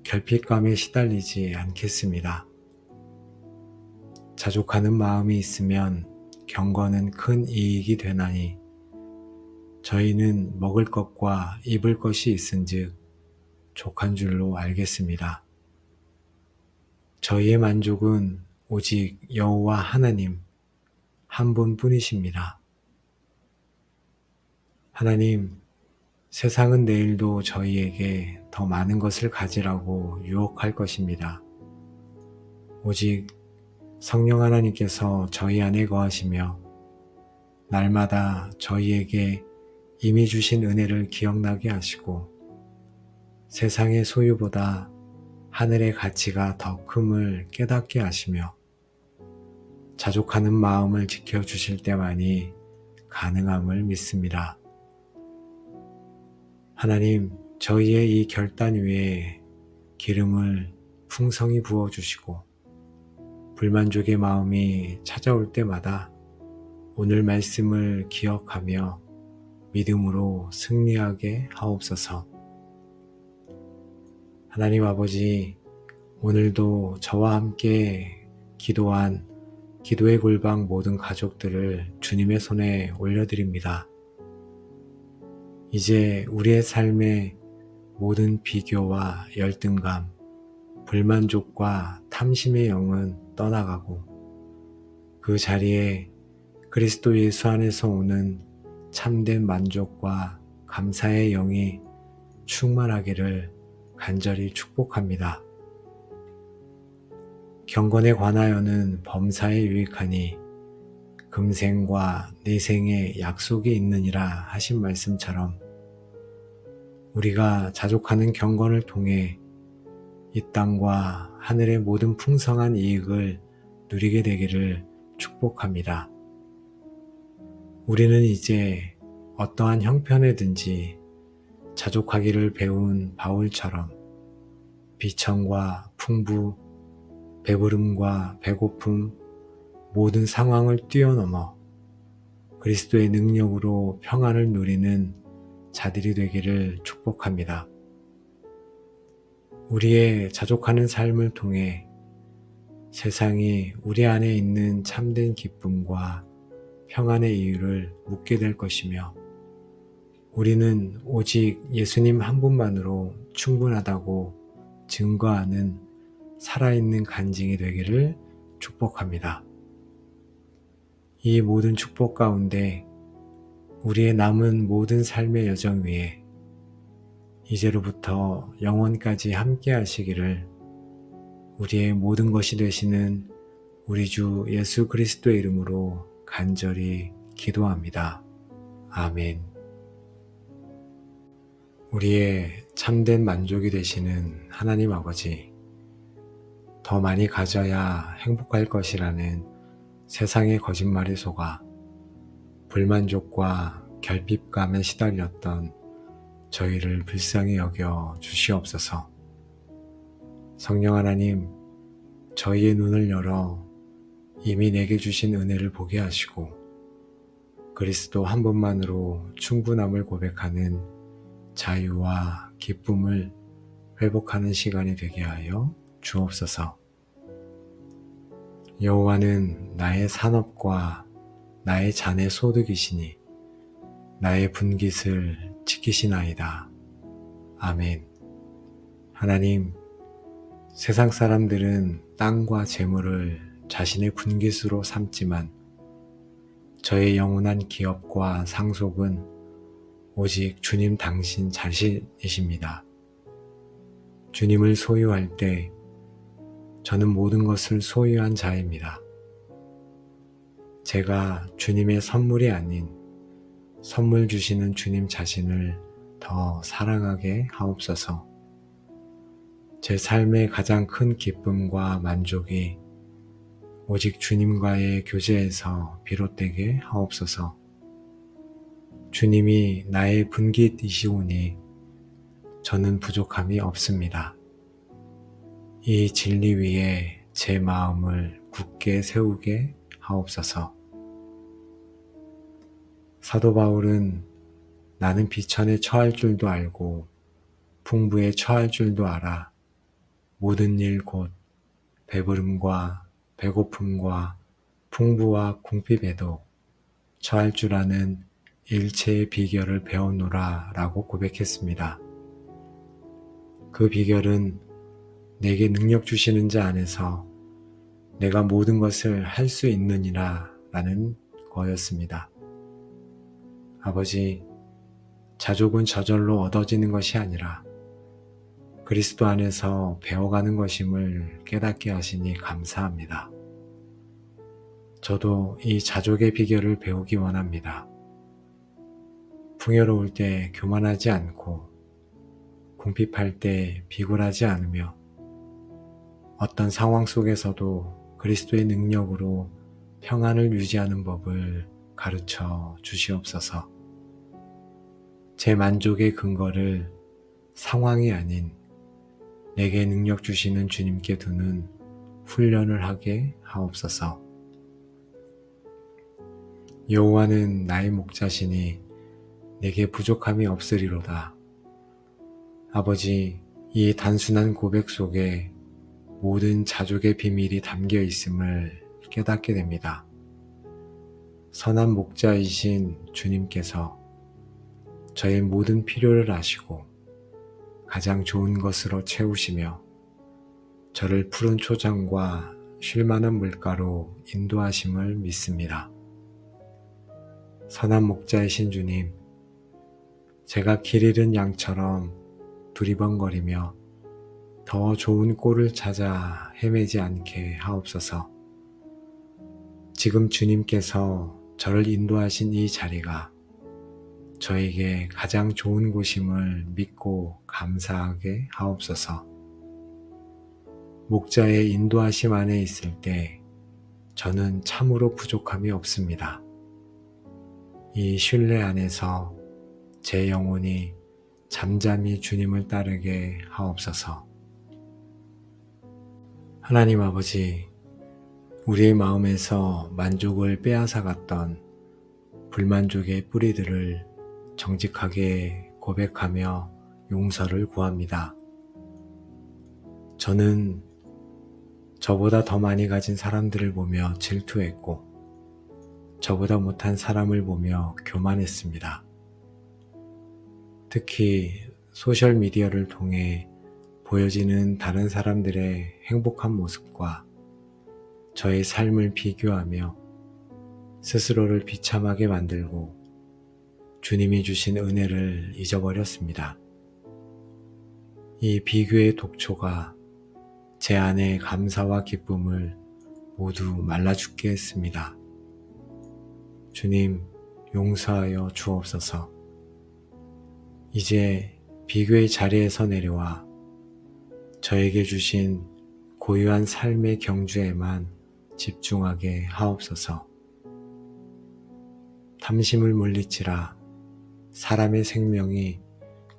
결핍감에 시달리지 않겠습니다. 자족하는 마음이 있으면 경건은 큰 이익이 되나니 저희는 먹을 것과 입을 것이 있은즉 족한 줄로 알겠습니다. 저희의 만족은 오직 여호와 하나님 한 분뿐이십니다. 하나님, 세상은 내일도 저희에게 더 많은 것을 가지라고 유혹할 것입니다. 오직 성령 하나님께서 저희 안에 거하시며 날마다 저희에게 이미 주신 은혜를 기억나게 하시고 세상의 소유보다 하늘의 가치가 더 큼을 깨닫게 하시며 자족하는 마음을 지켜주실 때만이 가능함을 믿습니다. 하나님, 저희의 이 결단 위에 기름을 풍성히 부어주시고 불만족의 마음이 찾아올 때마다 오늘 말씀을 기억하며 믿음으로 승리하게 하옵소서. 하나님 아버지, 오늘도 저와 함께 기도한 기도의 골방 모든 가족들을 주님의 손에 올려드립니다. 이제 우리의 삶의 모든 비교와 열등감, 불만족과 탐심의 영은 떠나가고 그 자리에 그리스도 예수 안에서 오는 참된 만족과 감사의 영이 충만하기를 간절히 축복합니다. 경건에 관하여는 범사에 유익하니 금생과 내생에 약속이 있느니라 하신 말씀처럼 우리가 자족하는 경건을 통해 이 땅과 하늘의 모든 풍성한 이익을 누리게 되기를 축복합니다. 우리는 이제 어떠한 형편에든지 자족하기를 배운 바울처럼 비천과 풍부, 배부름과 배고픔, 모든 상황을 뛰어넘어 그리스도의 능력으로 평안을 누리는 자들이 되기를 축복합니다. 우리의 자족하는 삶을 통해 세상이 우리 안에 있는 참된 기쁨과 평안의 이유를 묻게 될 것이며 우리는 오직 예수님 한 분만으로 충분하다고 증거하는 살아있는 간증이 되기를 축복합니다. 이 모든 축복 가운데 우리의 남은 모든 삶의 여정 위에 이제로부터 영원까지 함께 하시기를 우리의 모든 것이 되시는 우리 주 예수 그리스도의 이름으로 간절히 기도합니다. 아멘. 우리의 참된 만족이 되시는 하나님 아버지, 더 많이 가져야 행복할 것이라는 세상의 거짓말에 속아 불만족과 결핍감에 시달렸던 저희를 불쌍히 여겨 주시옵소서. 성령 하나님, 저희의 눈을 열어 이미 내게 주신 은혜를 보게 하시고 그리스도 한 분만으로 충분함을 고백하는 자유와 기쁨을 회복하는 시간이 되게 하여 주옵소서. 여호와는 나의 산업과 나의 잔의 소득이시니 나의 분깃을 지키시나이다. 아멘. 하나님, 세상 사람들은 땅과 재물을 자신의 분깃으로 삼지만 저의 영원한 기업과 상속은 오직 주님 당신 자신이십니다. 주님을 소유할 때 저는 모든 것을 소유한 자입니다. 제가 주님의 선물이 아닌 선물 주시는 주님 자신을 더 사랑하게 하옵소서. 제 삶의 가장 큰 기쁨과 만족이 오직 주님과의 교제에서 비롯되게 하옵소서. 주님이 나의 분깃이시오니 저는 부족함이 없습니다. 이 진리 위에 제 마음을 굳게 세우게 하옵소서. 사도 바울은 나는 비천에 처할 줄도 알고 풍부에 처할 줄도 알아 모든 일 곧 배부름과 배고픔과 풍부와 궁핍에도 처할 줄 아는 일체의 비결을 배웠노라 라고 고백했습니다. 그 비결은 내게 능력 주시는 자 안에서 내가 모든 것을 할 수 있느니라 라는 거였습니다. 아버지, 자족은 저절로 얻어지는 것이 아니라 그리스도 안에서 배워가는 것임을 깨닫게 하시니 감사합니다. 저도 이 자족의 비결을 배우기 원합니다. 풍요로울 때 교만하지 않고 궁핍할 때 비굴하지 않으며 어떤 상황 속에서도 그리스도의 능력으로 평안을 유지하는 법을 가르쳐 주시옵소서. 제 만족의 근거를 상황이 아닌 내게 능력 주시는 주님께 두는 훈련을 하게 하옵소서. 여호와는 나의 목자시니 내게 부족함이 없으리로다. 아버지, 이 단순한 고백 속에 모든 자족의 비밀이 담겨 있음을 깨닫게 됩니다. 선한 목자이신 주님께서 저의 모든 필요를 아시고 가장 좋은 것으로 채우시며 저를 푸른 초장과 쉴만한 물가로 인도하심을 믿습니다. 선한 목자이신 주님, 제가 길 잃은 양처럼 두리번거리며 더 좋은 꼴을 찾아 헤매지 않게 하옵소서. 지금 주님께서 저를 인도하신 이 자리가 저에게 가장 좋은 곳임을 믿고 감사하게 하옵소서. 목자의 인도하심 안에 있을 때 저는 참으로 부족함이 없습니다. 이 신뢰 안에서 제 영혼이 잠잠히 주님을 따르게 하옵소서. 하나님 아버지, 우리의 마음에서 만족을 빼앗아갔던 불만족의 뿌리들을 정직하게 고백하며 용서를 구합니다. 저는 저보다 더 많이 가진 사람들을 보며 질투했고 저보다 못한 사람을 보며 교만했습니다. 특히 소셜미디어를 통해 보여지는 다른 사람들의 행복한 모습과 저의 삶을 비교하며 스스로를 비참하게 만들고 주님이 주신 은혜를 잊어버렸습니다. 이 비교의 독초가 제 안의 감사와 기쁨을 모두 말라 죽게 했습니다. 주님, 용서하여 주옵소서. 이제 비교의 자리에서 내려와 저에게 주신 고유한 삶의 경주에만 집중하게 하옵소서. 탐심을 물리치라 사람의 생명이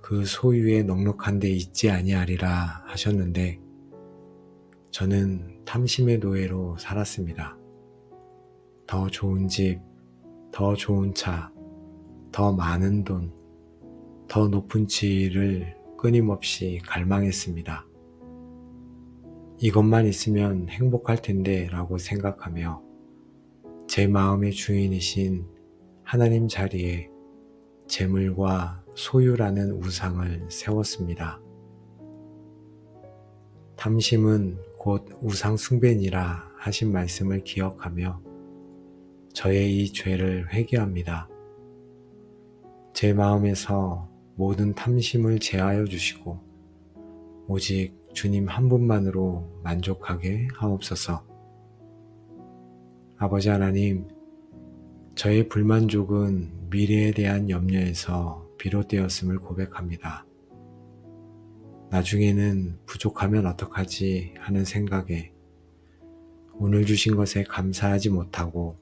그 소유에 넉넉한 데 있지 아니하리라 하셨는데 저는 탐심의 노예로 살았습니다. 더 좋은 집, 더 좋은 차, 더 많은 돈, 더 높은 지위를 끊임없이 갈망했습니다. 이것만 있으면 행복할 텐데 라고 생각하며 제 마음의 주인이신 하나님 자리에 재물과 소유라는 우상을 세웠습니다. 탐심은 곧 우상 숭배니라 하신 말씀을 기억하며 저의 이 죄를 회개합니다. 제 마음에서 모든 탐심을 제하여 주시고 오직 주님 한 분만으로 만족하게 하옵소서. 아버지 하나님, 저의 불만족은 미래에 대한 염려에서 비롯되었음을 고백합니다. 나중에는 부족하면 어떡하지 하는 생각에 오늘 주신 것에 감사하지 못하고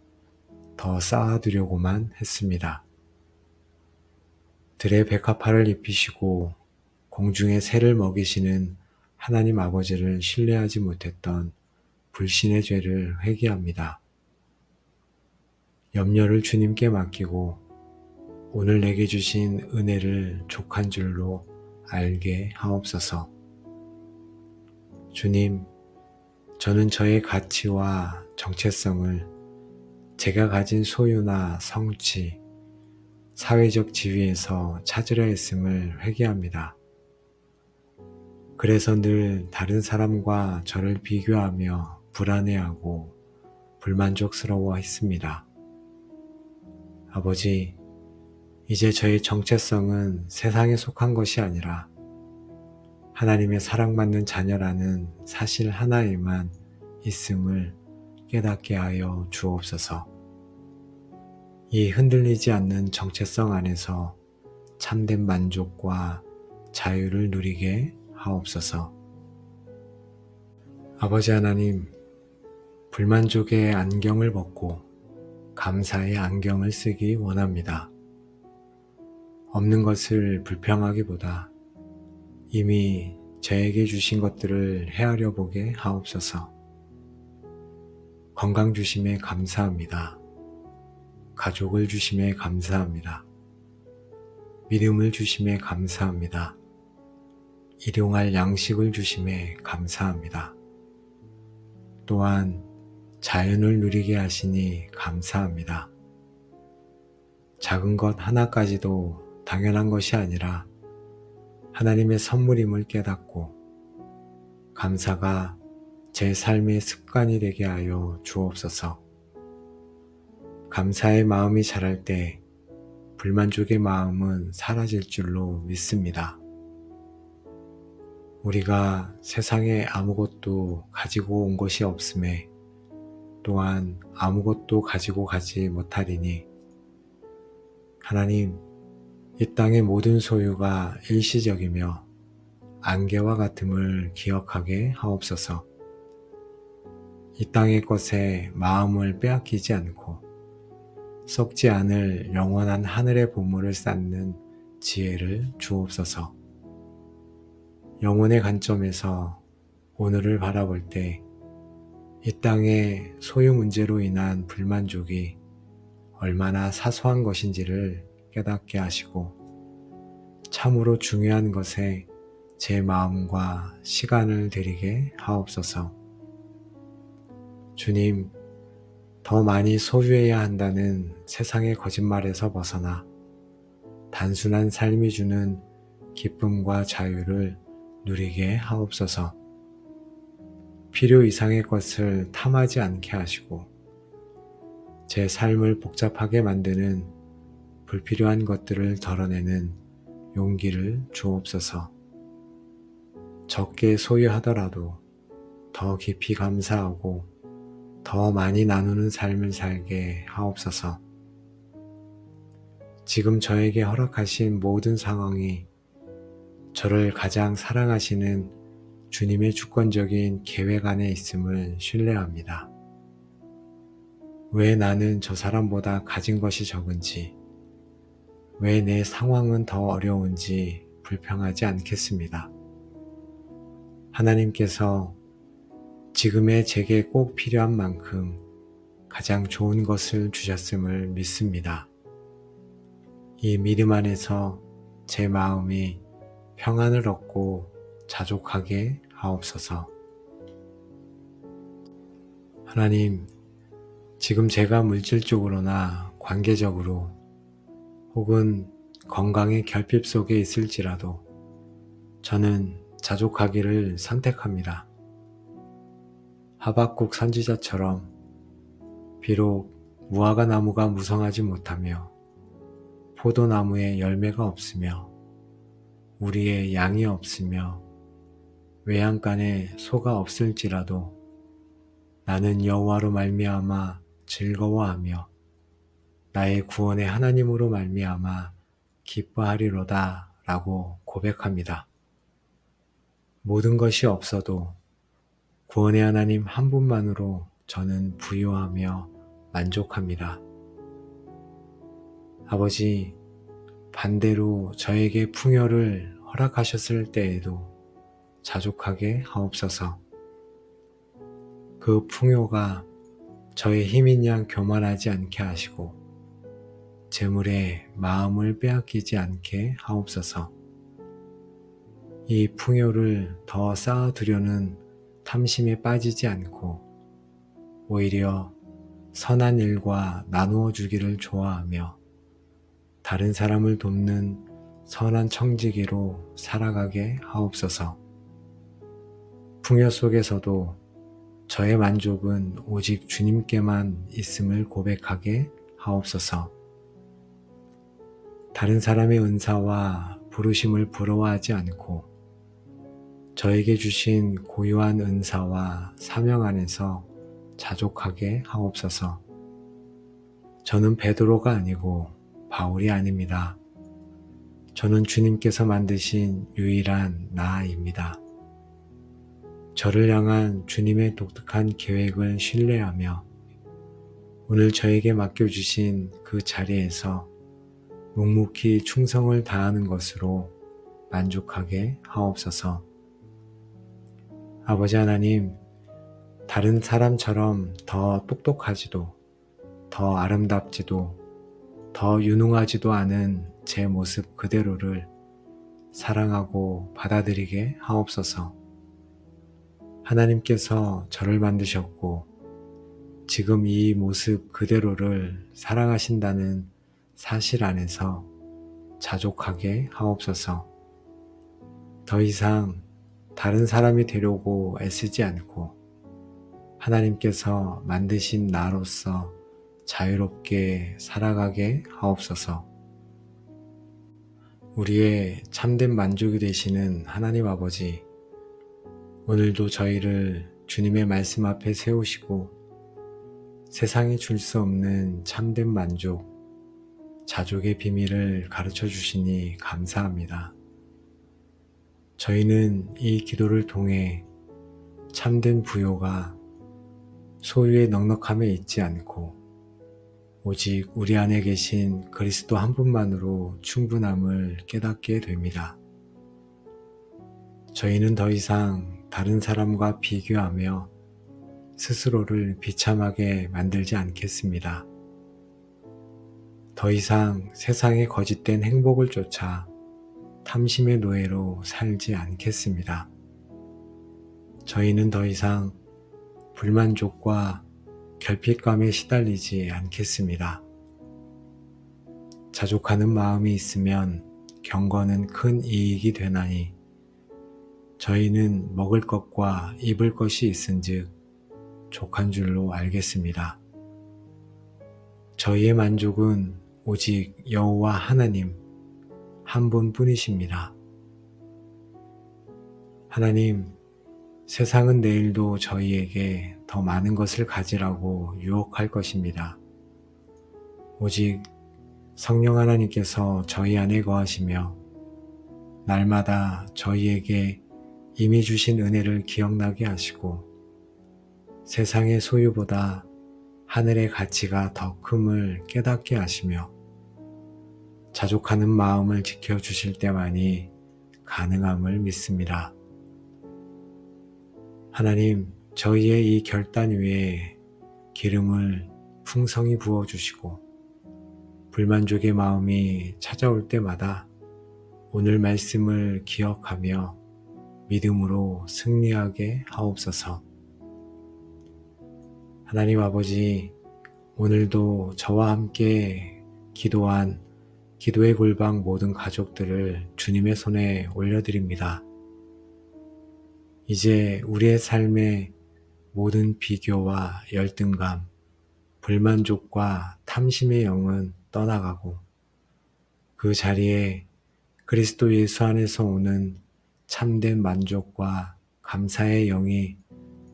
더 쌓아두려고만 했습니다. 들의 백합화를 입히시고 공중의 새를 먹이시는 하나님 아버지를 신뢰하지 못했던 불신의 죄를 회개합니다. 염려를 주님께 맡기고 오늘 내게 주신 은혜를 족한 줄로 알게 하옵소서. 주님, 저는 저의 가치와 정체성을 제가 가진 소유나 성취, 사회적 지위에서 찾으려 했음을 회개합니다. 그래서 늘 다른 사람과 저를 비교하며 불안해하고 불만족스러워 했습니다. 아버지, 이제 저의 정체성은 세상에 속한 것이 아니라 하나님의 사랑받는 자녀라는 사실 하나에만 있음을 깨닫게 하여 주옵소서. 이 흔들리지 않는 정체성 안에서 참된 만족과 자유를 누리게 하옵소서. 아버지 하나님, 불만족의 안경을 벗고 감사의 안경을 쓰기 원합니다. 없는 것을 불평하기보다 이미 저에게 주신 것들을 헤아려 보게 하옵소서. 건강 주심에 감사합니다. 가족을 주심에 감사합니다. 믿음을 주심에 감사합니다. 일용할 양식을 주심에 감사합니다. 또한 자연을 누리게 하시니 감사합니다. 작은 것 하나까지도 당연한 것이 아니라 하나님의 선물임을 깨닫고 감사가 제 삶의 습관이 되게 하여 주옵소서. 감사의 마음이 자랄 때 불만족의 마음은 사라질 줄로 믿습니다. 우리가 세상에 아무것도 가지고 온 것이 없음에 또한 아무것도 가지고 가지 못하리니 하나님, 이 땅의 모든 소유가 일시적이며 안개와 같음을 기억하게 하옵소서. 이 땅의 것에 마음을 빼앗기지 않고 썩지 않을 영원한 하늘의 보물을 쌓는 지혜를 주옵소서. 영혼의 관점에서 오늘을 바라볼 때 이 땅의 소유 문제로 인한 불만족이 얼마나 사소한 것인지를 깨닫게 하시고 참으로 중요한 것에 제 마음과 시간을 드리게 하옵소서. 주님, 더 많이 소유해야 한다는 세상의 거짓말에서 벗어나 단순한 삶이 주는 기쁨과 자유를 누리게 하옵소서. 필요 이상의 것을 탐하지 않게 하시고 제 삶을 복잡하게 만드는 불필요한 것들을 덜어내는 용기를 주옵소서. 적게 소유하더라도 더 깊이 감사하고 더 많이 나누는 삶을 살게 하옵소서. 지금 저에게 허락하신 모든 상황이 저를 가장 사랑하시는 주님의 주권적인 계획 안에 있음을 신뢰합니다. 왜 나는 저 사람보다 가진 것이 적은지, 왜 내 상황은 더 어려운지 불평하지 않겠습니다. 하나님께서 지금의 제게 꼭 필요한 만큼 가장 좋은 것을 주셨음을 믿습니다. 이 믿음 안에서 제 마음이 평안을 얻고 자족하게 하옵소서. 하나님, 지금 제가 물질적으로나 관계적으로 혹은 건강의 결핍 속에 있을지라도 저는 자족하기를 선택합니다. 하박국 선지자처럼 비록 무화과 나무가 무성하지 못하며 포도나무에 열매가 없으며 우리의 양이 없으며 외양간에 소가 없을지라도 나는 여호와로 말미암아 즐거워하며 나의 구원의 하나님으로 말미암아 기뻐하리로다 라고 고백합니다. 모든 것이 없어도 구원의 하나님 한 분만으로 저는 부유하며 만족합니다. 아버지, 반대로 저에게 풍요를 허락하셨을 때에도 자족하게 하옵소서. 그 풍요가 저의 힘인 양 교만하지 않게 하시고 재물에 마음을 빼앗기지 않게 하옵소서. 이 풍요를 더 쌓아두려는 탐심에 빠지지 않고 오히려 선한 일과 나누어 주기를 좋아하며 다른 사람을 돕는 선한 청지기로 살아가게 하옵소서. 풍요 속에서도 저의 만족은 오직 주님께만 있음을 고백하게 하옵소서. 다른 사람의 은사와 부르심을 부러워하지 않고 저에게 주신 고유한 은사와 사명 안에서 자족하게 하옵소서. 저는 베드로가 아니고 바울이 아닙니다. 저는 주님께서 만드신 유일한 나입니다. 저를 향한 주님의 독특한 계획을 신뢰하며 오늘 저에게 맡겨주신 그 자리에서 묵묵히 충성을 다하는 것으로 만족하게 하옵소서. 아버지 하나님, 다른 사람처럼 더 똑똑하지도, 더 아름답지도, 더 유능하지도 않은 제 모습 그대로를 사랑하고 받아들이게 하옵소서. 하나님께서 저를 만드셨고 지금 이 모습 그대로를 사랑하신다는 사실 안에서 자족하게 하옵소서. 더 이상 다른 사람이 되려고 애쓰지 않고 하나님께서 만드신 나로서 자유롭게 살아가게 하옵소서. 우리의 참된 만족이 되시는 하나님 아버지, 오늘도 저희를 주님의 말씀 앞에 세우시고 세상이 줄 수 없는 참된 만족, 자족의 비밀을 가르쳐 주시니 감사합니다. 저희는 이 기도를 통해 참된 부요가 소유의 넉넉함에 있지 않고 오직 우리 안에 계신 그리스도 한 분만으로 충분함을 깨닫게 됩니다. 저희는 더 이상 다른 사람과 비교하며 스스로를 비참하게 만들지 않겠습니다. 더 이상 세상의 거짓된 행복을 쫓아 탐심의 노예로 살지 않겠습니다. 저희는 더 이상 불만족과 결핍감에 시달리지 않겠습니다. 자족하는 마음이 있으면 경건은 큰 이익이 되나니 저희는 먹을 것과 입을 것이 있은즉 족한 줄로 알겠습니다. 저희의 만족은 오직 여호와 하나님 한 분뿐이십니다. 하나님, 세상은 내일도 저희에게 더 많은 것을 가지라고 유혹할 것입니다. 오직 성령 하나님께서 저희 안에 거하시며 날마다 저희에게 이미 주신 은혜를 기억나게 하시고 세상의 소유보다 하늘의 가치가 더 큼을 깨닫게 하시며 자족하는 마음을 지켜주실 때만이 가능함을 믿습니다. 하나님, 저희의 이 결단 위에 기름을 풍성히 부어주시고 불만족의 마음이 찾아올 때마다 오늘 말씀을 기억하며 믿음으로 승리하게 하옵소서. 하나님 아버지, 오늘도 저와 함께 기도한 기도의 골방 모든 가족들을 주님의 손에 올려드립니다. 이제 우리의 삶에 모든 비교와 열등감, 불만족과 탐심의 영은 떠나가고 그 자리에 그리스도 예수 안에서 오는 참된 만족과 감사의 영이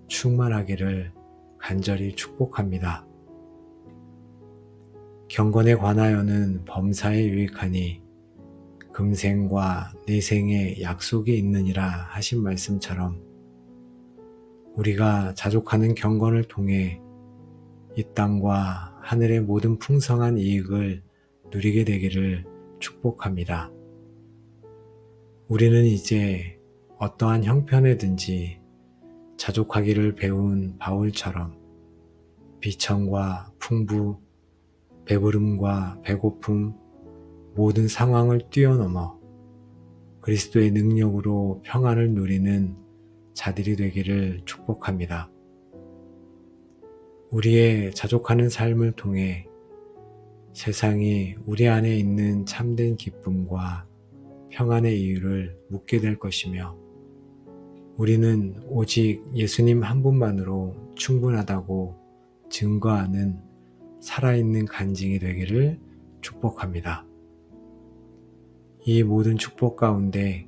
충만하기를 간절히 축복합니다. 경건에 관하여는 범사에 유익하니 금생과 내생에 약속이 있느니라 하신 말씀처럼 우리가 자족하는 경건을 통해 이 땅과 하늘의 모든 풍성한 이익을 누리게 되기를 축복합니다. 우리는 이제 어떠한 형편에든지 자족하기를 배운 바울처럼 비천과 풍부, 배부름과 배고픔, 모든 상황을 뛰어넘어 그리스도의 능력으로 평안을 누리는 자들이 되기를 축복합니다. 우리의 자족하는 삶을 통해 세상이 우리 안에 있는 참된 기쁨과 평안의 이유를 묻게 될 것이며 우리는 오직 예수님 한 분만으로 충분하다고 증거하는 살아있는 간증이 되기를 축복합니다. 이 모든 축복 가운데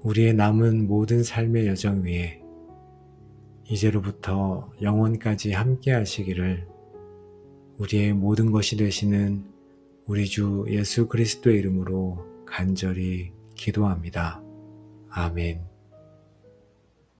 우리의 남은 모든 삶의 여정 위에 이제로부터 영원까지 함께 하시기를 우리의 모든 것이 되시는 우리 주 예수 그리스도의 이름으로 간절히 기도합니다. 아멘.